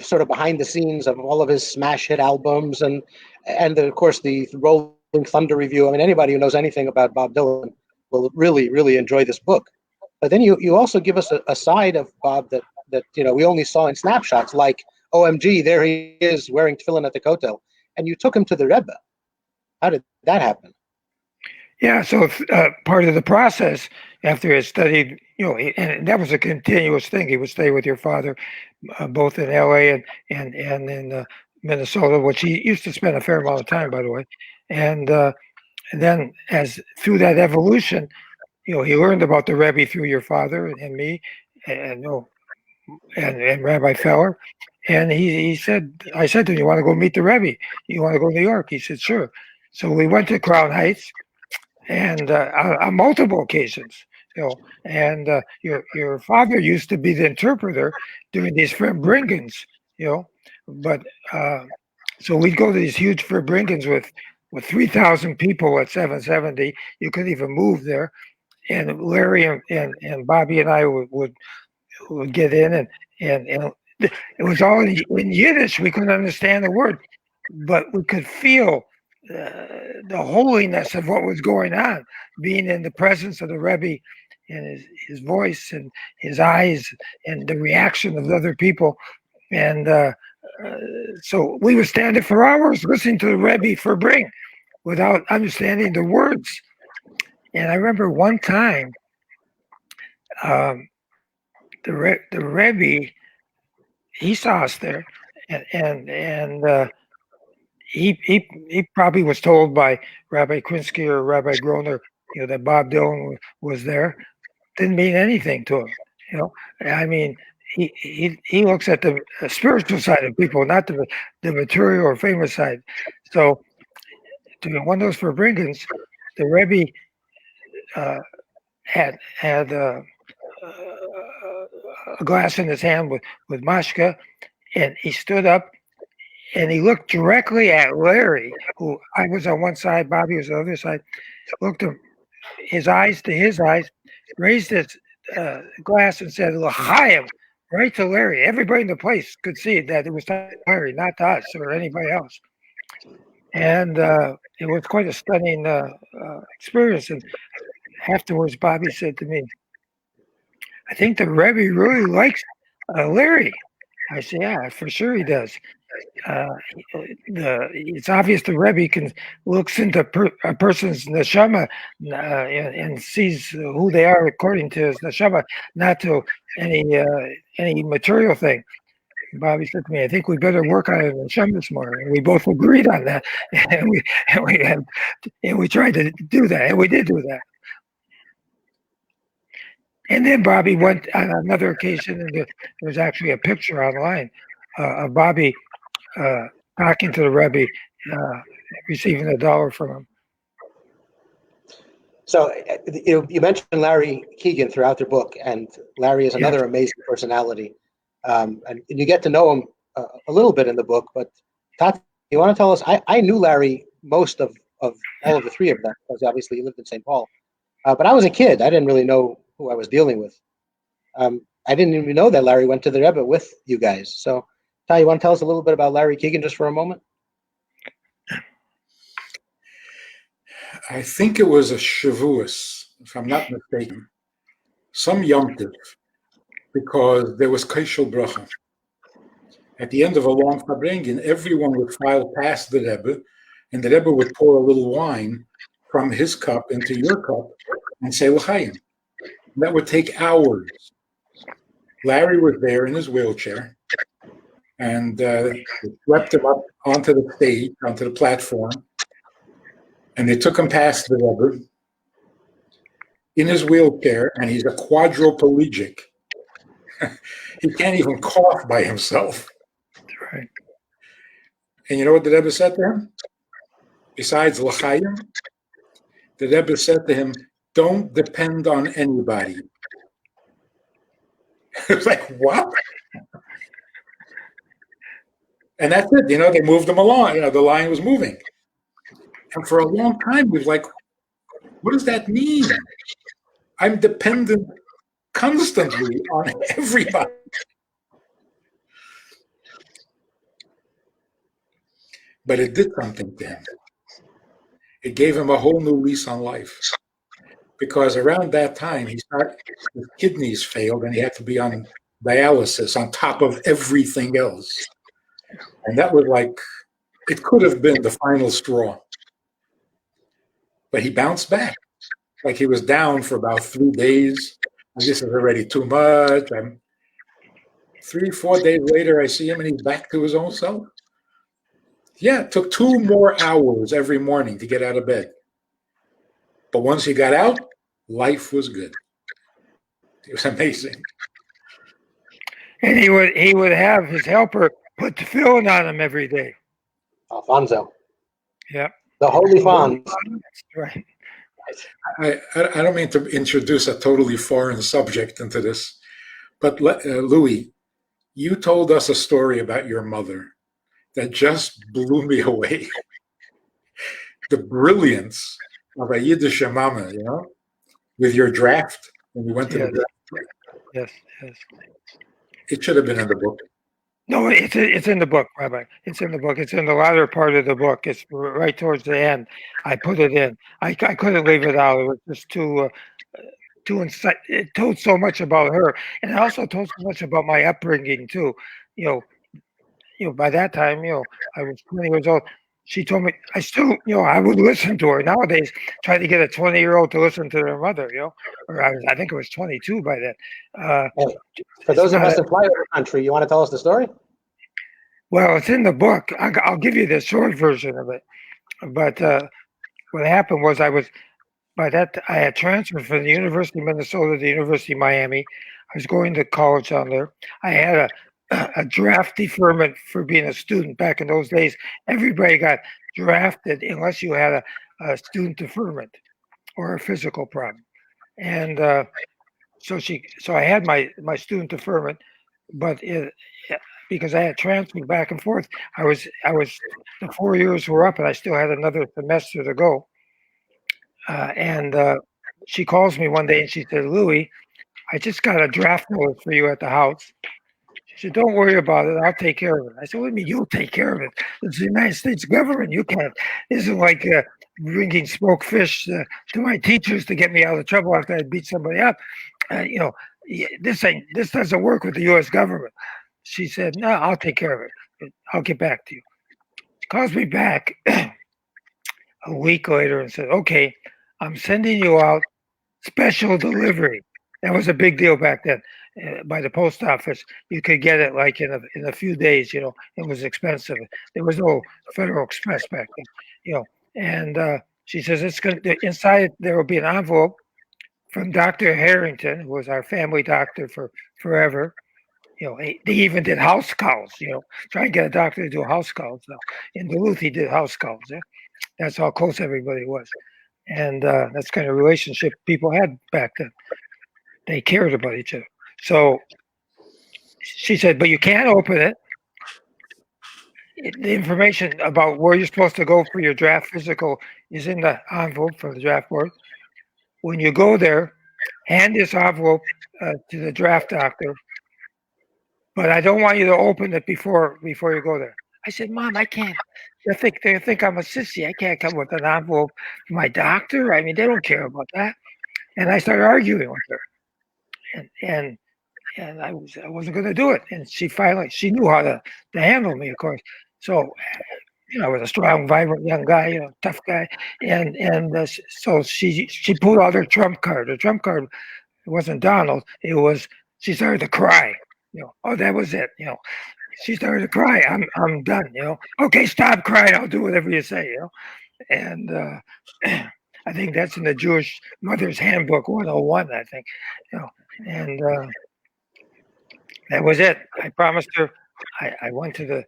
sort of behind the scenes of all of his smash hit albums, and of course the Rolling Thunder review. I mean, anybody who knows anything about Bob Dylan will really, really enjoy this book. But then you also give us a side of Bob that we only saw in snapshots, like OMG, there he is wearing tefillin at the Kotel, and you took him to the Rebbe. How did that happen?
Yeah, so part of the process after he studied, and that was a continuous thing. He would stay with your father, both in L.A. and in Minnesota, which he used to spend a fair amount of time, by the way. And then, as through that evolution, he learned about the Rebbe through your father and me, and Rabbi Feller. And he said, I said to him, "You want to go meet the Rebbe? You want to go to New York?" He said, "Sure." So we went to Crown Heights. And on multiple occasions, and your father used to be the interpreter during these Verbringens, but so we'd go to these huge Verbringens with 3,000 people at 770. You couldn't even move there, and Larry and Bobby and I would get in, and it was all in Yiddish. We couldn't understand the word, but we could feel the holiness of what was going on, being in the presence of the Rebbe, and his voice and his eyes and the reaction of the other people. And so we would stand there for hours listening to the Rebbe for bring without understanding the words. And I remember one time the Rebbe, he saw us there, and he probably was told by Rabbi Krinsky or Rabbi Groner, that Bob Dylan was there. Didn't mean anything to him, I mean, he looks at the spiritual side of people, not the material or famous side. So, to one of those Verbringens, the Rebbe had a glass in his hand with mashka, and he stood up. And he looked directly at Larry, who I was on one side, Bobby was on the other side, looked him, his eyes to his eyes, raised his glass and said, "L'chaim," right to Larry. Everybody in the place could see that it was to Larry, not to us or anybody else. And it was quite a stunning experience. And afterwards, Bobby said to me, "I think the Rebbe really likes Larry." I said, "Yeah, for sure he does." It's obvious the Rebbe looks into a person's neshama and sees who they are according to his neshama, not to any material thing. Bobby said to me, "I think we better work on our neshamas more," and we both agreed on that, and we tried to do that, and we did do that. And then Bobby went on another occasion, and there's actually a picture online of Bobby talking to the Rebbe, receiving $1 from him.
So you mentioned Larry Keegan throughout the book, and Larry is another amazing personality, and you get to know him a little bit in the book. But Tati, you want to tell us? I knew Larry most of all of the three of them, because obviously he lived in St. Paul. But I was a kid; I didn't really know who I was dealing with. I didn't even know that Larry went to the Rebbe with you guys. So, Ty, you want to tell us a little bit about Larry Keegan just for a moment?
I think it was a Shavuos, if I'm not mistaken, some Yom Kippur, because there was Keshel Bracha. At the end of a long Fabrengen, everyone would file past the Rebbe, and the Rebbe would pour a little wine from his cup into your cup and say L'chaim. That would take hours. Larry was there in his wheelchair, and they swept him up onto the stage, onto the platform, and they took him past the Rebbe in his wheelchair, and he's a quadriplegic. He can't even cough by himself.
Right.
And you know what the Rebbe said to him? Besides l'chaim, the Rebbe said to him, "Don't depend on anybody." It's like, what? And that's it. They moved him along. The line was moving. And for a long time, we was like, what does that mean? I'm dependent constantly on everybody. But it did something to him. It gave him a whole new lease on life. Because around that time, his kidneys failed and he had to be on dialysis on top of everything else. And that was like, it could have been the final straw. But he bounced back. Like he was down for about 3 days. This is already too much. 3-4 days later, I see him and he's back to his own self. Yeah, it took 2 more hours every morning to get out of bed. But once he got out, life was good. It was amazing.
And he would have his helper put the filling on him every day.
Alfonso.
Yeah.
The Holy Fonz.
Right.
I don't mean to introduce a totally foreign subject into this, but Louie, you told us a story about your mother that just blew me away. The brilliance of a Yiddish mama, with your draft when you went to the draft.
Yes.
It should have been in the book.
No, it's in the book, Rabbi. It's in the book. It's in the latter part of the book. It's right towards the end. I put it in. I couldn't leave it out. It was just too it told so much about her, and it also told so much about my upbringing too. By that time, I was 20 years old. She told me I still, I would listen to her. Nowadays, try to get a 20-year-old to listen to their mother, or I think it was 22 by then.
For those of us in flyover country, you want to tell us the story?
Well, it's in the book. I'll give you the short version of it. But what happened was I had transferred from the University of Minnesota to the University of Miami. I was going to college down there. I had a draft deferment for being a student. Back in those days, everybody got drafted unless you had a student deferment or a physical problem. And so I had my student deferment, but because I had transferred back and forth, I was the 4 years were up, and I still had another semester to go. And she calls me one day and she said, "Louie, I just got a draft notice for you at the house." She said, "Don't worry about it. I'll take care of it." I said, "What do you mean you'll take care of it? It's the United States government. You can't. This isn't like bringing smoked fish to my teachers to get me out of trouble after I beat somebody up. This doesn't work with the U.S. government." She said, "No, I'll take care of it. I'll get back to you." She calls me back a week later and said, "Okay, I'm sending you out special delivery." That was a big deal back then. By the post office, you could get it like in a few days. It was expensive. There was no Federal Express back then. And she says inside there will be an envelope from Dr. Harrington, who was our family doctor for forever. They even did house calls. Try and get a doctor to do house calls now. In Duluth, he did house calls. Yeah? That's how close everybody was. And that's kind of relationship people had back then. They cared about each other. So she said, "But you can't open it. The information about where you're supposed to go for your draft physical is in the envelope from the draft board. When you go there, hand this envelope to the draft doctor. But I don't want you to open it before you go there." I said, "Mom, I can't. They think I'm a sissy. I can't come with an envelope to my doctor. I mean, they don't care about that." And I started arguing with her, and I wasn't going to do it. And she knew how to handle me, of course. So, I was a strong, vibrant young guy, tough guy, and so she pulled out her trump card. Her trump card wasn't Donald. She started to cry. Oh, that was it. She started to cry. I'm done. Okay, stop crying. I'll do whatever you say. And I think that's in the Jewish Mother's Handbook 101. I think, and that was it. I promised her. I went to the.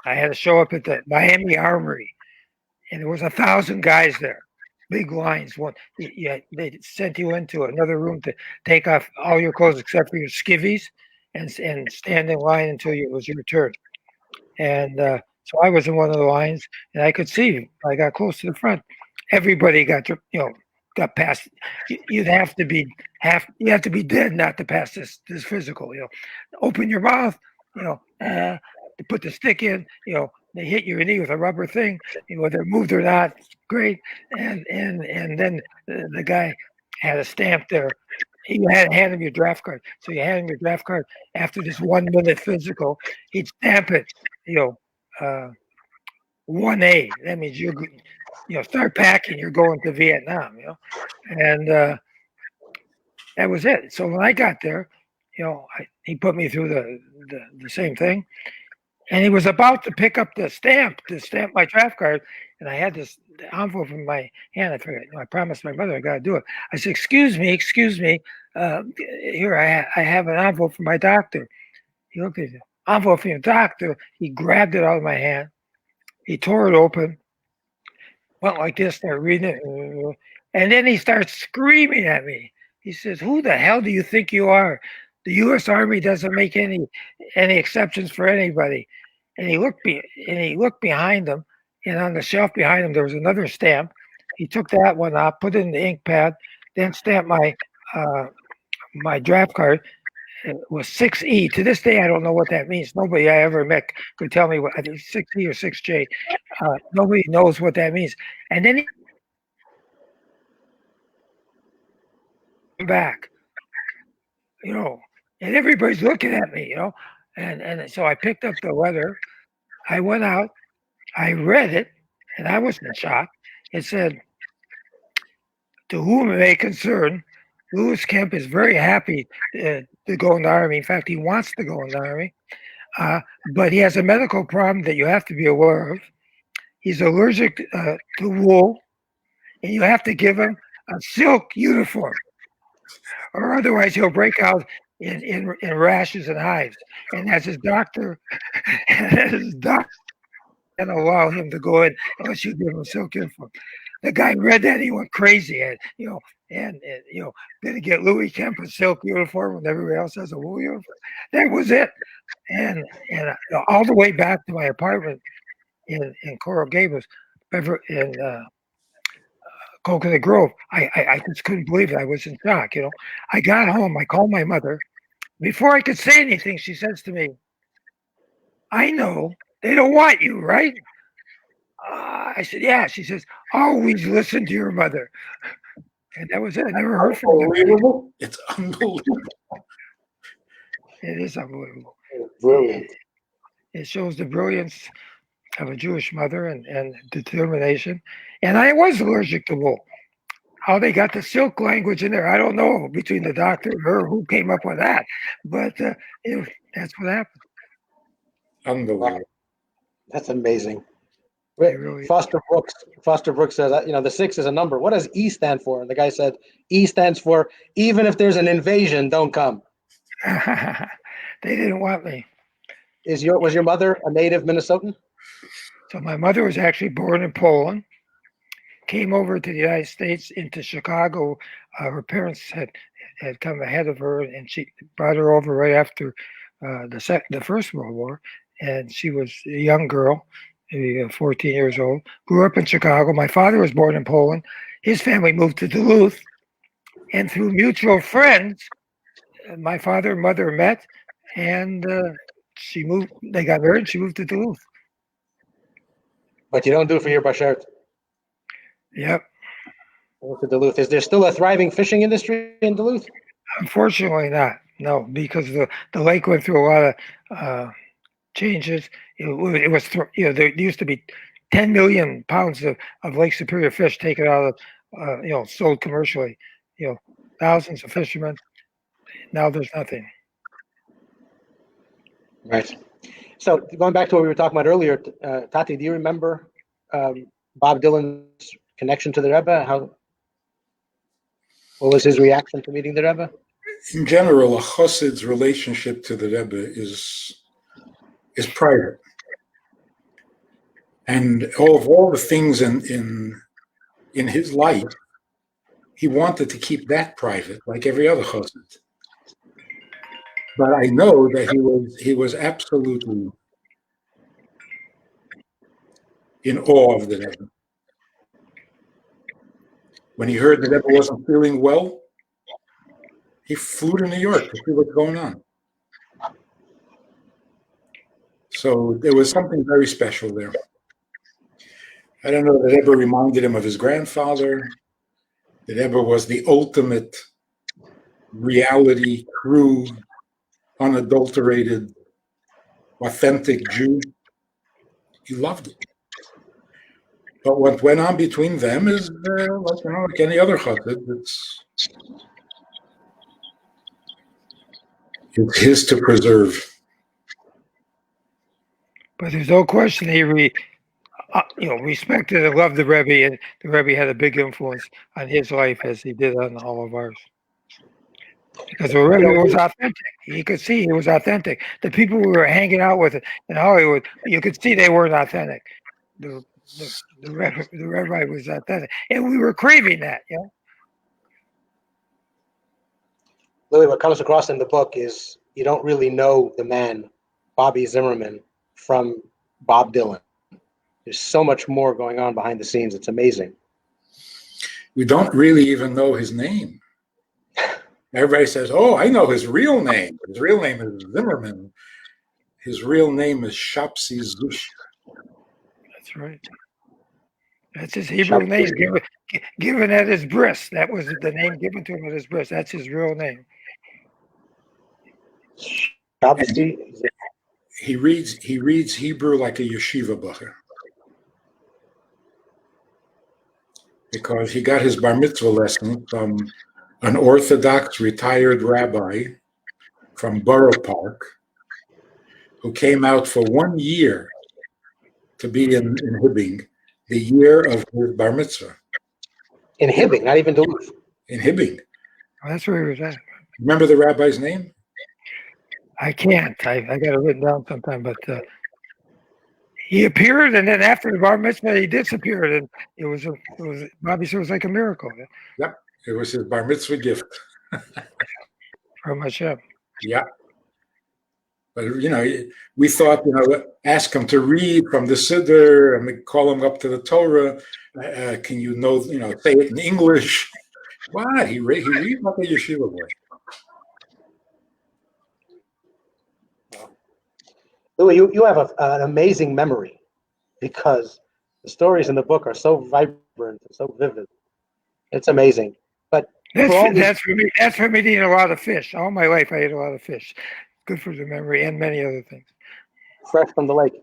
I had to show up at the Miami Armory, and there was 1,000 guys there, big lines. They sent you into another room to take off all your clothes except for your skivvies, and stand in line until it was your turn. And so I was in one of the lines, and I could see. I got close to the front. Everybody got got past. You have to be dead not to pass this physical. Open your mouth. To put the stick in. They hit your knee with a rubber thing. Whether it moved or not, great. And then the guy had a stamp there. You had to hand him your draft card. So you hand him your draft card after this 1 minute physical. He'd stamp it. 1A. That means you start packing. You're going to Vietnam. And that was it. So when I got there, he put me through the same thing. And he was about to pick up to stamp my draft card, and I had this envelope in my hand. I figured, I promised my mother I got to do it. I said, "Excuse me. Here, I have an envelope from my doctor." He looked at the envelope from your doctor. He grabbed it out of my hand. He tore it open, went like this, started reading it, and then he starts screaming at me. He says, "Who the hell do you think you are? The U.S. Army doesn't make any exceptions for anybody." And he looked behind him, and on the shelf behind him there was another stamp. He took that one out, put it in the ink pad, then stamped my draft card. It was 6E. To this day, I don't know what that means. Nobody I ever met could tell me what I think 6E or 6J. Nobody knows what that means. And then he came back, and everybody's looking at me, and so I picked up the letter. I went out, I read it, and I was in shock. It said, "To whom it may concern, Louis Kemp is very happy to go in the Army. In fact, he wants to go in the Army, but he has a medical problem that you have to be aware of. He's allergic to wool, and you have to give him a silk uniform, or otherwise he'll break out in rashes and hives. And as his doctor can allow him to go in unless you give him a silk uniform." The guy read that, he went crazy, and then to get Louie Kemp a silk uniform when everybody else has a wool uniform. That was it. And all the way back to my apartment in Coral Gables, in Coconut Grove, I just couldn't believe it. I was in shock. I got home, I called my mother. Before I could say anything, she says to me, "I know they don't want you, right?" I said, "Yeah." She says, "Always listen to your mother." And that was it. I never heard from her.
Unbelievable. It's unbelievable.
It is unbelievable.
Brilliant.
It shows the brilliance of a Jewish mother and determination. And I was allergic to wool. How they got the silk language in there, I don't know, between the doctor and her, who came up with that. But that's what happened.
Unbelievable.
That's amazing.
Really,
Foster Brooks says, the 6 is a number. What does E stand for? And the guy said, E stands for even if there's an invasion, don't come.
they didn't want me.
Was your mother a native Minnesotan?
So my mother was actually born in Poland, came over to the United States into Chicago. Her parents had come ahead of her, and she brought her over right after the First World War. And she was a young girl, maybe 14 years old, grew up in Chicago. My father was born in Poland. His family moved to Duluth. And through mutual friends, my father and mother met, and she moved. They got married, and she moved to Duluth.
But you don't do it for your bashert.
Yep.
To Duluth. Is there still a thriving fishing industry in Duluth?
Unfortunately not. No, because the lake went through a lot of changes. It was there used to be 10 million pounds of Lake Superior fish taken out of sold commercially. Thousands of fishermen. Now there's nothing.
Right. So going back to what we were talking about earlier, Tati, do you remember Bob Dylan's connection to the Rebbe? What was his reaction to meeting the Rebbe?
In general, a chassid's relationship to the Rebbe is private, and all the things in his life, he wanted to keep that private, like every other chassid. But I know that he was absolutely in awe of the Rebbe. When he heard the Rebbe wasn't feeling well, he flew to New York to see what's going on. So there was something very special there. I don't know, the Rebbe reminded him of his grandfather. The Rebbe was the ultimate reality, true, unadulterated, authentic Jew. He loved it. But what went on between them is, like any other chassid, it's his to preserve.
But there's no question he respected and loved the Rebbe, and the Rebbe had a big influence on his life as he did on all of ours. Because the Rebbe was authentic. You could see he was authentic. The people we were hanging out with in Hollywood, you could see they weren't authentic. The Rebbe was authentic. And we were craving that, yeah.
Louie, what comes across in the book is you don't really know the man, Bobby Zimmerman, from Bob Dylan. There's so much more going on behind the scenes. It's amazing.
We don't really even know his name. Everybody says, "Oh, I know his real name. His real name is Zimmerman. His real name is Shapsi Zush."
That's right. That's his Hebrew name, given at his bris. That was the name given to him at his bris. That's his real name.
He reads Hebrew like a yeshiva bacher, because he got his bar mitzvah lesson from an Orthodox retired rabbi from Borough Park, who came out for 1 year to be in Hibbing, the year of his bar mitzvah.
In Hibbing, not even Duluth.
In Hibbing.
Oh, that's where he was at.
Remember the rabbi's name?
I can't. I got it written down sometime, but he appeared, and then after the bar mitzvah, he disappeared, and it was Bobby said it was like a miracle.
Yep, it was his bar mitzvah gift.
From Hashem.
Yeah. But, we thought, ask him to read from the Siddur and call him up to the Torah. Can you say it in English? What? He reads like a yeshiva boy.
Louie, you have an amazing memory, because the stories in the book are so vibrant and so vivid. It's amazing. But
that's for me to eat a lot of fish. All my life I ate a lot of fish. Good for the memory and many other things.
Fresh from the lake.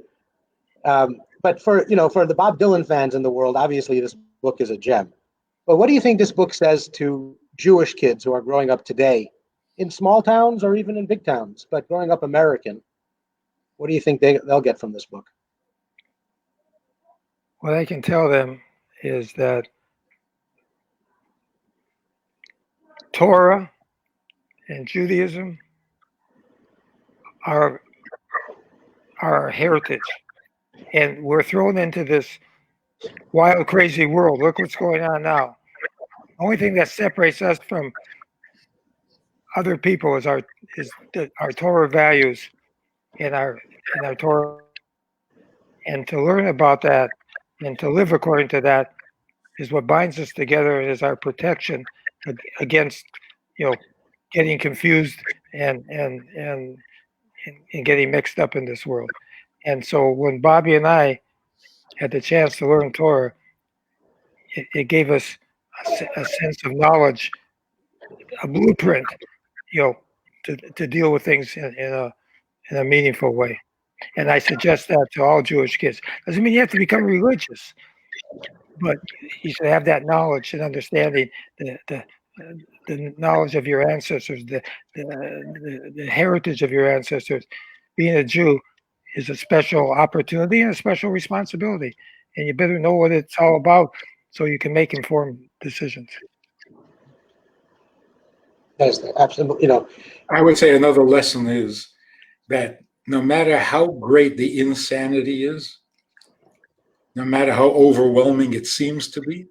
But for the Bob Dylan fans in the world, obviously this book is a gem. But what do you think this book says to Jewish kids who are growing up today in small towns or even in big towns, but growing up American? What do you think they'll get from this book?
What I can tell them is that Torah and Judaism are our heritage, and we're thrown into this wild, crazy world. Look what's going on now. The only thing that separates us from other people is our Torah values and our Torah, and to learn about that and to live according to that is what binds us together and is our protection against getting confused and getting mixed up in this world. And so when Bobby and I had the chance to learn Torah, it gave us a sense of knowledge, a blueprint, to deal with things in a meaningful way. And I suggest that to all Jewish kids. Doesn't mean you have to become religious, but you should have that knowledge and understanding, the knowledge of your ancestors, the heritage of your ancestors, being a Jew is a special opportunity and a special responsibility, and you better know what it's all about so you can make informed decisions.
That's absolutely,
I would say another lesson is that no matter how great the insanity is, no matter how overwhelming it seems to be,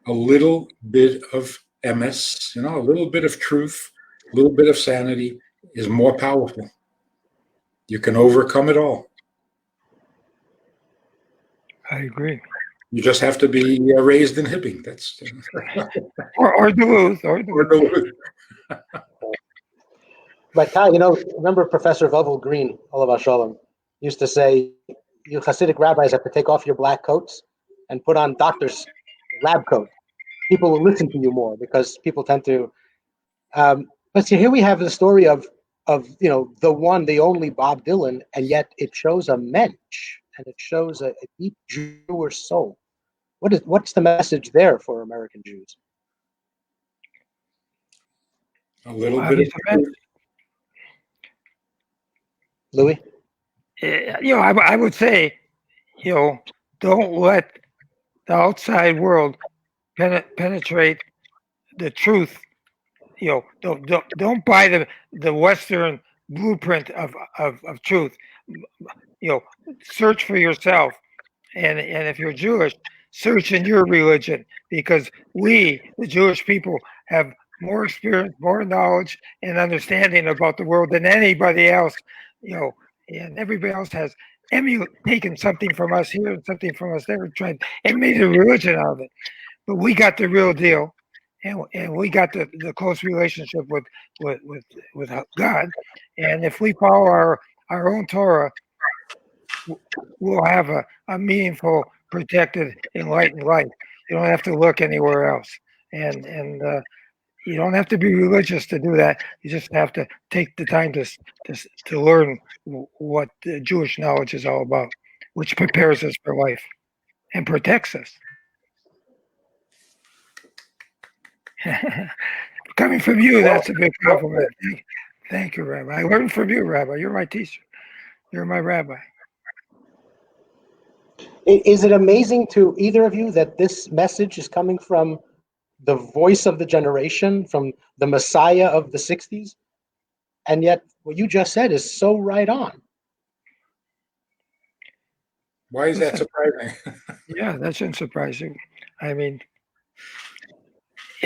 a little bit of MS, a little bit of truth, a little bit of sanity is more powerful. You can overcome it all.
I agree.
You just have to be raised in Hibbing. That's
or Duluth, or Duluth.
But Kai, remember Professor Vovel Green, Olav Shalom, used to say, you Hasidic rabbis have to take off your black coats and put on doctor's lab coat. People will listen to you more because people tend to. But see, here we have the story of the one, the only Bob Dylan, and yet it shows a mensch and it shows a deep Jewish soul. What's the message there for American Jews?
A little bit of
Louie?
I would say, don't let the outside world penetrate the truth. Don't buy the Western blueprint of truth. Search for yourself, and if you're Jewish, search in your religion, because we, the Jewish people, have more experience, more knowledge, and understanding about the world than anybody else. And everybody else has taken something from us here and something from us there, tried and made a religion out of it. But we got the real deal, and we got the close relationship with God. And if we follow our own Torah, we'll have a meaningful, protected, enlightened life. You don't have to look anywhere else, and you don't have to be religious to do that. You just have to take the time to learn what the Jewish knowledge is all about, which prepares us for life and protects us. Coming from you, that's a big compliment. Thank you, Rabbi. I learned from you, Rabbi. You're my teacher. You're my rabbi.
Is it amazing to either of you that this message is coming from the voice of the generation, from the Messiah of the 60s? And yet what you just said is so right on.
Why is that surprising?
Yeah, that shouldn't surprise you. I mean,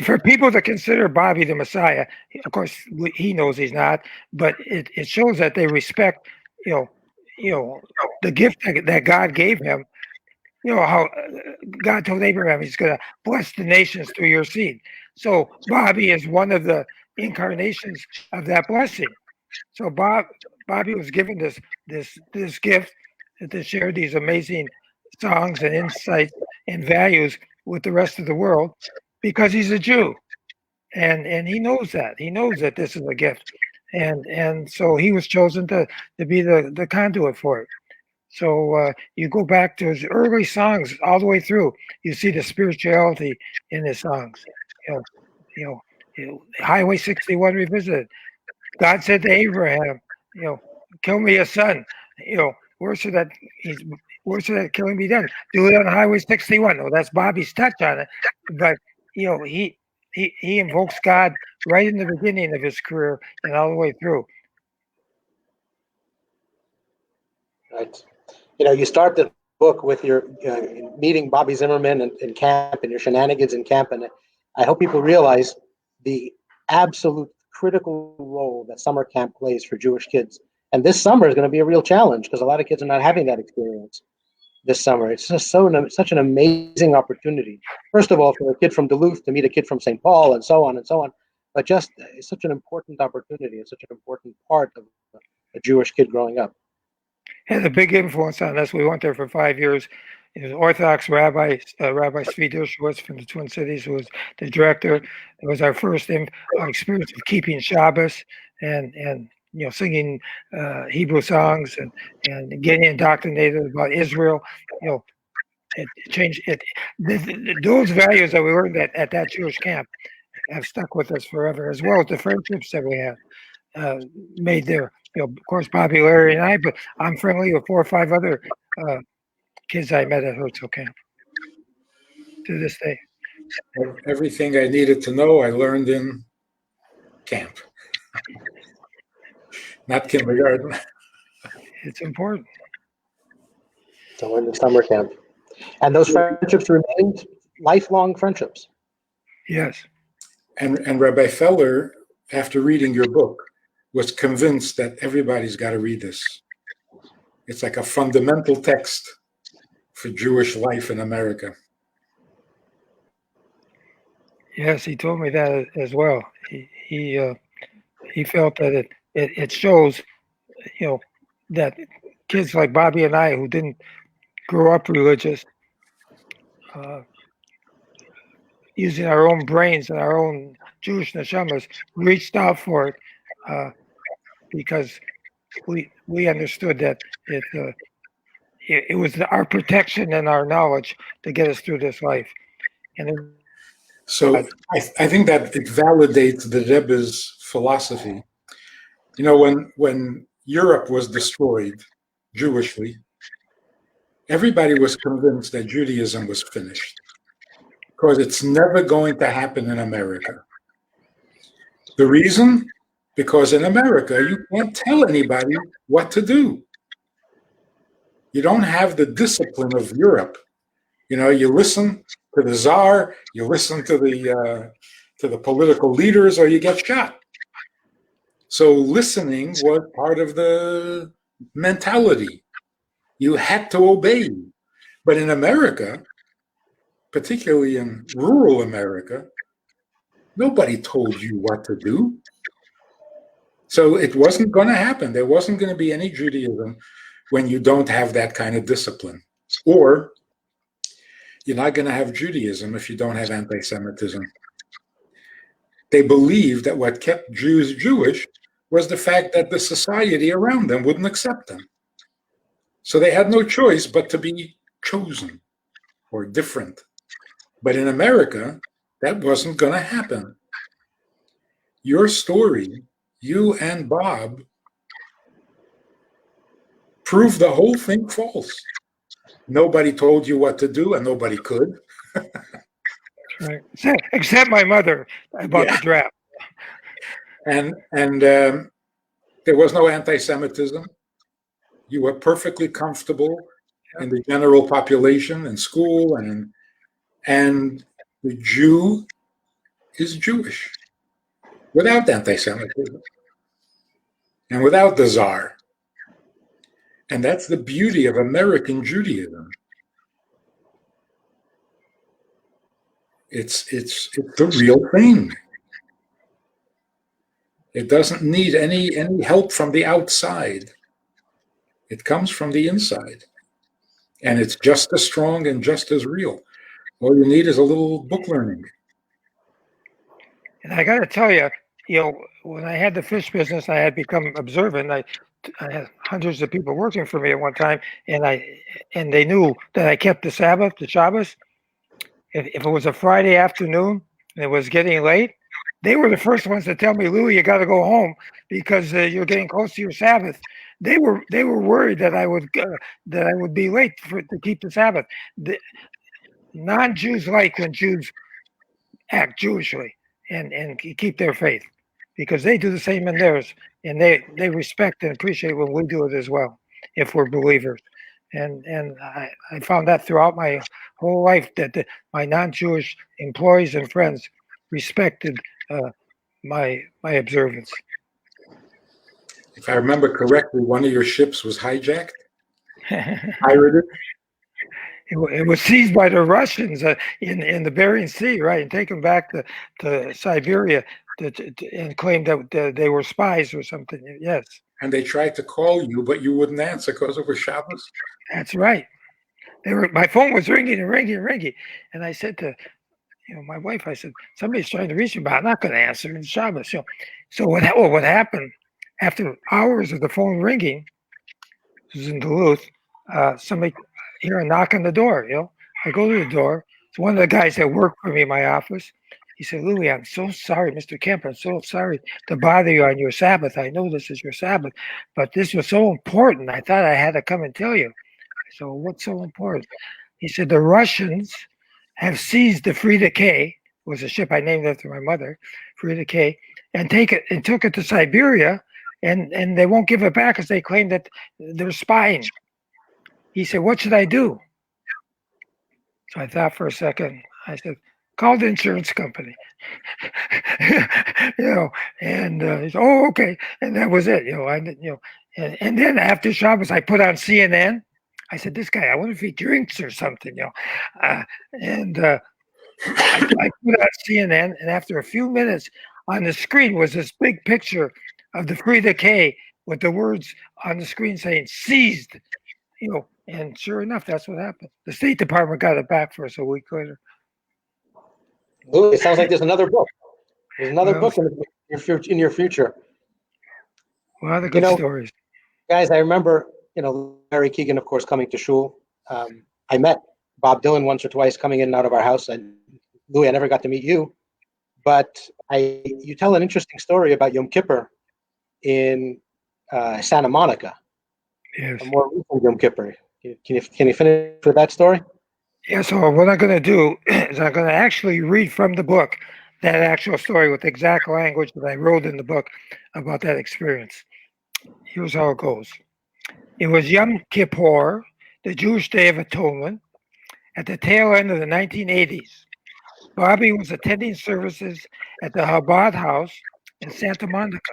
for people to consider Bobby the Messiah, of course, he knows he's not, but it shows that they respect, the gift that God gave him. How God told Abraham he's going to bless the nations through your seed. So Bobby is one of the incarnations of that blessing. So Bobby was given this gift to share these amazing songs and insights and values with the rest of the world, because he's a Jew, and he knows that. He knows that this is a gift, and so he was chosen to be the conduit for it. So you go back to his early songs all the way through, you see the spirituality in his songs. Highway 61 Revisited. God said to Abraham, kill me a son. Where should that killing be done? Do it on Highway 61. Well, that's Bobby's touch on it, but he invokes God right in the beginning of his career and all the way through.
Right. You start the book with your meeting Bobby Zimmerman in camp and your shenanigans in camp, and I hope people realize the absolute critical role that summer camp plays for Jewish kids. And this summer is going to be a real challenge because a lot of kids are not having that experience this summer. It's just such an amazing opportunity. First of all, for a kid from Duluth to meet a kid from St. Paul, and so on and so on. But just it's such an important opportunity. It's such an important part of a Jewish kid growing up.
Had a big influence on us. We went there for 5 years. It was Orthodox Rabbi Tzvi Dershowitz from the Twin Cities, who was the director. It was our first experience of keeping Shabbos and singing Hebrew songs and getting indoctrinated about Israel. It changed it. Those values that we learned at that Jewish camp have stuck with us forever, as well as the friendships that we have. made their, of course, Bobby, Larry, and I. But I'm friendly with 4 or 5 other kids I met at Herzl Camp to this day.
Everything I needed to know, I learned in camp, not kindergarten.
It's important.
So in the summer camp. And those friendships remained lifelong friendships.
Yes.
And Rabbi Feller, after reading your book, was convinced that everybody's got to read this. It's like a fundamental text for Jewish life in America.
Yes, he told me that as well. He felt that it shows, that kids like Bobby and I who didn't grow up religious, using our own brains and our own Jewish neshamas, reached out for it because we understood that it was our protection and our knowledge to get us through this life. And
so I think that it validates the Rebbe's philosophy. When Europe was destroyed Jewishly, everybody was convinced that Judaism was finished because it's never going to happen in America. The reason? Because in America, you can't tell anybody what to do. You don't have the discipline of Europe. You listen to the czar, you listen to the political leaders, or you get shot. So listening was part of the mentality. You had to obey. But in America, particularly in rural America, nobody told you what to do. So it wasn't going to happen. There wasn't going to be any Judaism when you don't have that kind of discipline. Or you're not going to have Judaism if you don't have anti-Semitism. They believed that what kept Jews Jewish was the fact that the society around them wouldn't accept them. So they had no choice but to be chosen or different. But in America, that wasn't going to happen. Your story, you and Bob, proved the whole thing false. Nobody told you what to do, and nobody could.
Right. Except my mother about the draft.
And there was no anti-Semitism. You were perfectly comfortable in the general population and school, and the Jew is Jewish without anti-Semitism and without the czar. And that's the beauty of American Judaism. It's the real thing. It doesn't need any help from the outside. It comes from the inside. And it's just as strong and just as real. All you need is a little book learning.
And I got to tell you, when I had the fish business, I had become observant. I had hundreds of people working for me at one time, and they knew that I kept the Sabbath, the Shabbos. If it was a Friday afternoon and it was getting late, they were the first ones to tell me, "Louie, you got to go home because you're getting close to your Sabbath." They were worried that I would be late to keep the Sabbath. The non-Jews like when Jews act Jewishly and keep their faith, because they do the same in theirs, and they respect and appreciate when we do it as well, if we're believers. And I found that throughout my whole life that my non-Jewish employees and friends respected my observance.
If I remember correctly, one of your ships was hijacked, pirated.
It was seized by the Russians in the Bering Sea, right, and taken back to Siberia and claimed that they were spies or something. Yes.
And they tried to call you, but you wouldn't answer because it was Shabbos.
That's right. My phone was ringing and ringing and ringing, and I said to my wife, I said, somebody's trying to reach me, but I'm not going to answer in Shabbos. So what happened after hours of the phone ringing? This was in Duluth. Somebody hear a knock on the door. I go to the door. It's one of the guys that worked for me in my office. He said, Louie, I'm so sorry, Mr. Kemp. I'm so sorry to bother you on your Sabbath. I know this is your Sabbath, but this was so important. I thought I had to come and tell you. I said, well, what's so important? He said, the Russians have seized the Frida K, was a ship I named after my mother, Frida K, and took it to Siberia, and they won't give it back because they claim that they're spying. He said, what should I do? So I thought for a second. I said, call the insurance company. And he said, oh, okay. And that was it. And then after Shabbos, I put on CNN. I said, this guy, I wonder if he drinks or something, I put on CNN, and after a few minutes, on the screen was this big picture of the Frida K with the words on the screen saying seized, and sure enough, that's what happened. The State Department got it back for us a week later.
Louie, it sounds like there's another book. There's another book in your future.
A lot of good stories.
Guys, I remember, Larry Keegan, of course, coming to shul. I met Bob Dylan once or twice coming in and out of our house. And Louie, I never got to meet you. But you tell an interesting story about Yom Kippur in Santa Monica.
Yes.
A more recent Yom Kippur. Can you finish with that story?
Yeah, so what I'm going to do is I'm going to actually read from the book that actual story with the exact language that I wrote in the book about that experience. Here's how it goes. It was Yom Kippur, the Jewish Day of Atonement, at the tail end of the 1980s. Bobby was attending services at the Chabad House in Santa Monica.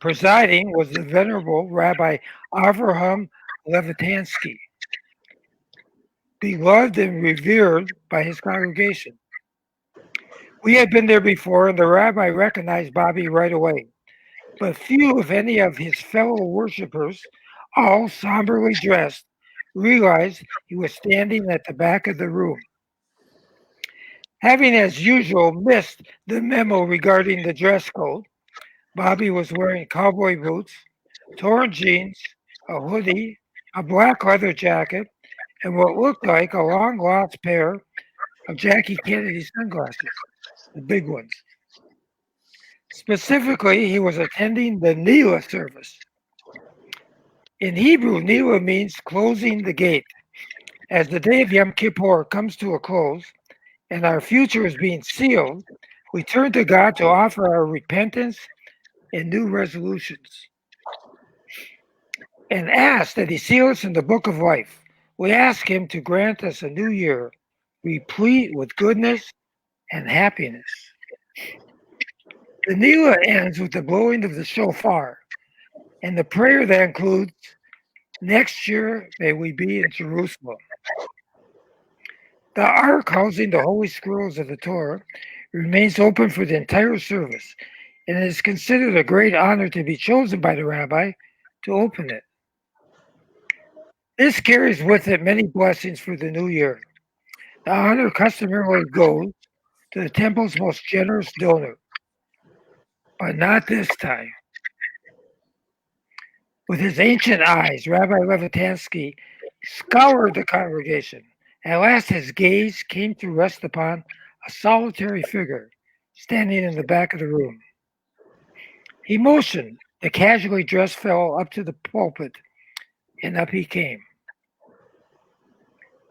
Presiding was the venerable Rabbi Avraham Levitansky, beloved and revered by his congregation. We had been there before, and the rabbi recognized Bobby right away. But few, if any, of his fellow worshipers, all somberly dressed, realized he was standing at the back of the room. Having, as usual, missed the memo regarding the dress code, Bobby was wearing cowboy boots, torn jeans, a hoodie, a black leather jacket, and what looked like a long-lost pair of Jackie Kennedy sunglasses, the big ones. Specifically, he was attending the Nila service. In Hebrew, Nila means closing the gate. As the day of Yom Kippur comes to a close and our future is being sealed, we turn to God to offer our repentance and new resolutions and ask that he seal us in the book of life. We ask him to grant us a new year, replete with goodness and happiness. The Nila ends with the blowing of the shofar, and the prayer that includes, next year may we be in Jerusalem. The ark housing the holy scrolls of the Torah remains open for the entire service, and it is considered a great honor to be chosen by the rabbi to open it. This carries with it many blessings for the new year. The honor customarily goes to the temple's most generous donor, but not this time. With his ancient eyes, Rabbi Levitansky scoured the congregation. At last his gaze came to rest upon a solitary figure standing in the back of the room. He motioned the casually dressed fellow up to the pulpit, and up he came.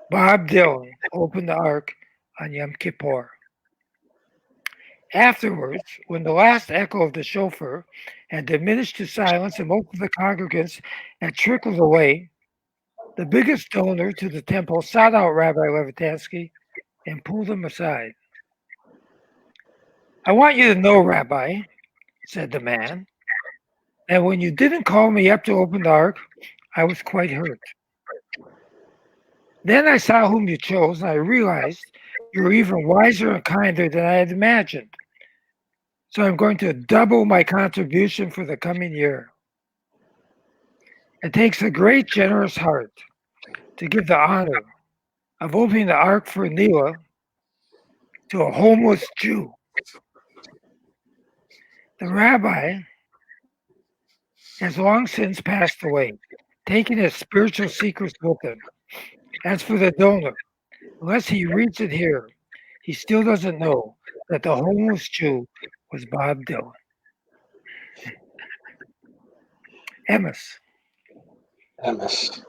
Bob Dylan opened the ark on Yom Kippur. Afterwards, when the last echo of the shofar had diminished to silence and most of the congregants had trickled away, the biggest donor to the temple sought out Rabbi Levitansky and pulled him aside. I want you to know, Rabbi, said the man, that when you didn't call me up to open the ark, I was quite hurt. Then I saw whom you chose, and I realized you were even wiser and kinder than I had imagined. So I'm going to double my contribution for the coming year. It takes a great generous heart to give the honor of opening the ark for Nila to a homeless Jew. The rabbi has long since passed away, taking his spiritual secrets with him. As for the donor, unless he reads it here, he still doesn't know that the homeless Jew was Bob Dylan. Emmis.
MS.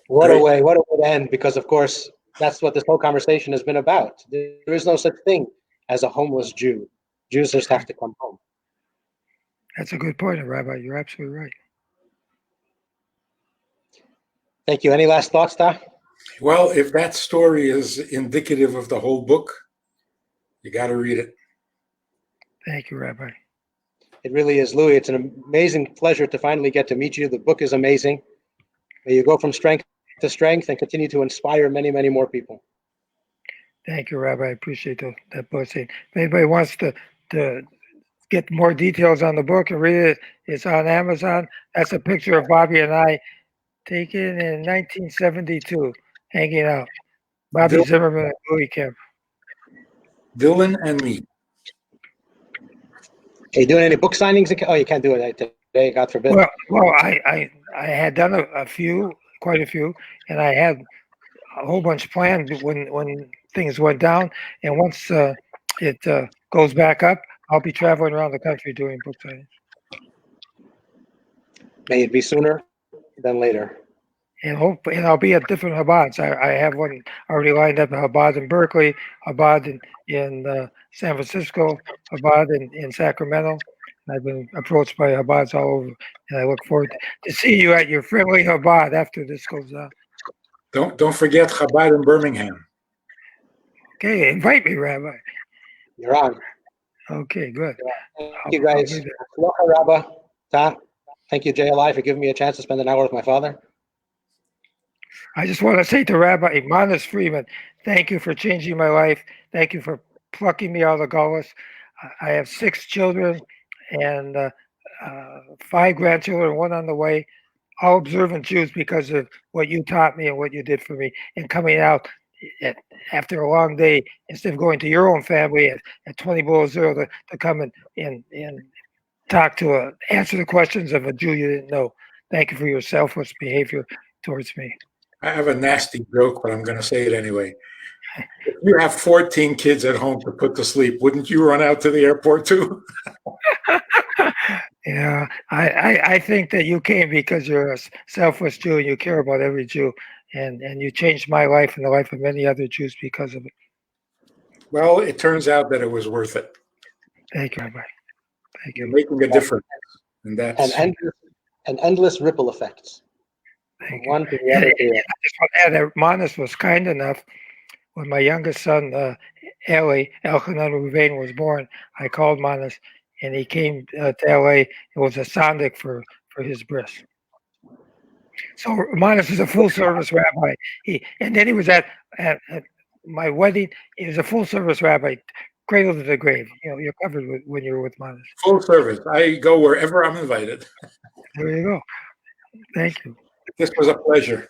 What a way to end, because of course that's what this whole conversation has been about. There is no such thing as a homeless Jew. Jews just have to come home.
That's a good point, Rabbi. You're absolutely right.
Thank you. Any last thoughts, Da?
Well, if that story is indicative of the whole book, you got to read it.
Thank you, Rabbi.
It really is, Louie. It's an amazing pleasure to finally get to meet you. The book is amazing. May you go from strength to strength and continue to inspire many, many more people.
Thank you, Rabbi. I appreciate that blessing. If anybody wants to get more details on the book and read it, it's on Amazon. That's a picture of Bobby and I taken in 1972, hanging out. Bobby Zimmerman and Louie Kemp.
Dylan and me.
Are you doing any book signings? Oh, you can't do it today, God forbid.
Well, I had done a few, quite a few, and I had a whole bunch planned when things went down. And once it goes back up, I'll be traveling around the country doing book signings.
May it be sooner than later.
And I'll be at different Chabads. I have one already lined up, a Chabad in Berkeley, Chabad in San Francisco, Chabad in Sacramento. I've been approached by Chabads all over, and I look forward to see you at your friendly Chabad after this goes on.
Don't forget Chabad in Birmingham.
Okay, invite me, Rabbi.
You're on.
Okay, good.
Thank you, guys. Aloha, Rabbi. Ta. Thank you, JLI, for giving me a chance to spend an hour with my father.
I just want to say to Rabbi Manas Friedman, thank you for changing my life. Thank you for plucking me out of the gullus. I have 6 children and 5 grandchildren, 1 on the way, all observant Jews because of what you taught me and what you did for me. And coming out after a long day, instead of going to your own family at 20 below zero to come and talk to answer the questions of a Jew you didn't know. Thank you for your selfless behavior towards me.
I have a nasty joke, but I'm going to say it anyway. If you have 14 kids at home to put to sleep, wouldn't you run out to the airport too?
Yeah, I think that you came because you're a selfless Jew and you care about every Jew, and you changed my life and the life of many other Jews because of it.
Well, it turns out that it was worth it.
Thank you, Rabbi. Thank you.
You're making a difference, and that's
and endless ripple effects.
Thank you.
One to the other.
I just want to add that Manas was kind enough when my youngest son, Eli, Elchanan Ruvain, was born. I called Manas, and he came to LA. It was a sondic for his bris. So Manas is a full service rabbi. And then he was at my wedding. He was a full service rabbi, cradle to the grave. You know, you're covered when you're with Manas.
full service. I go wherever I'm invited.
There you go. Thank you.
This was a pleasure.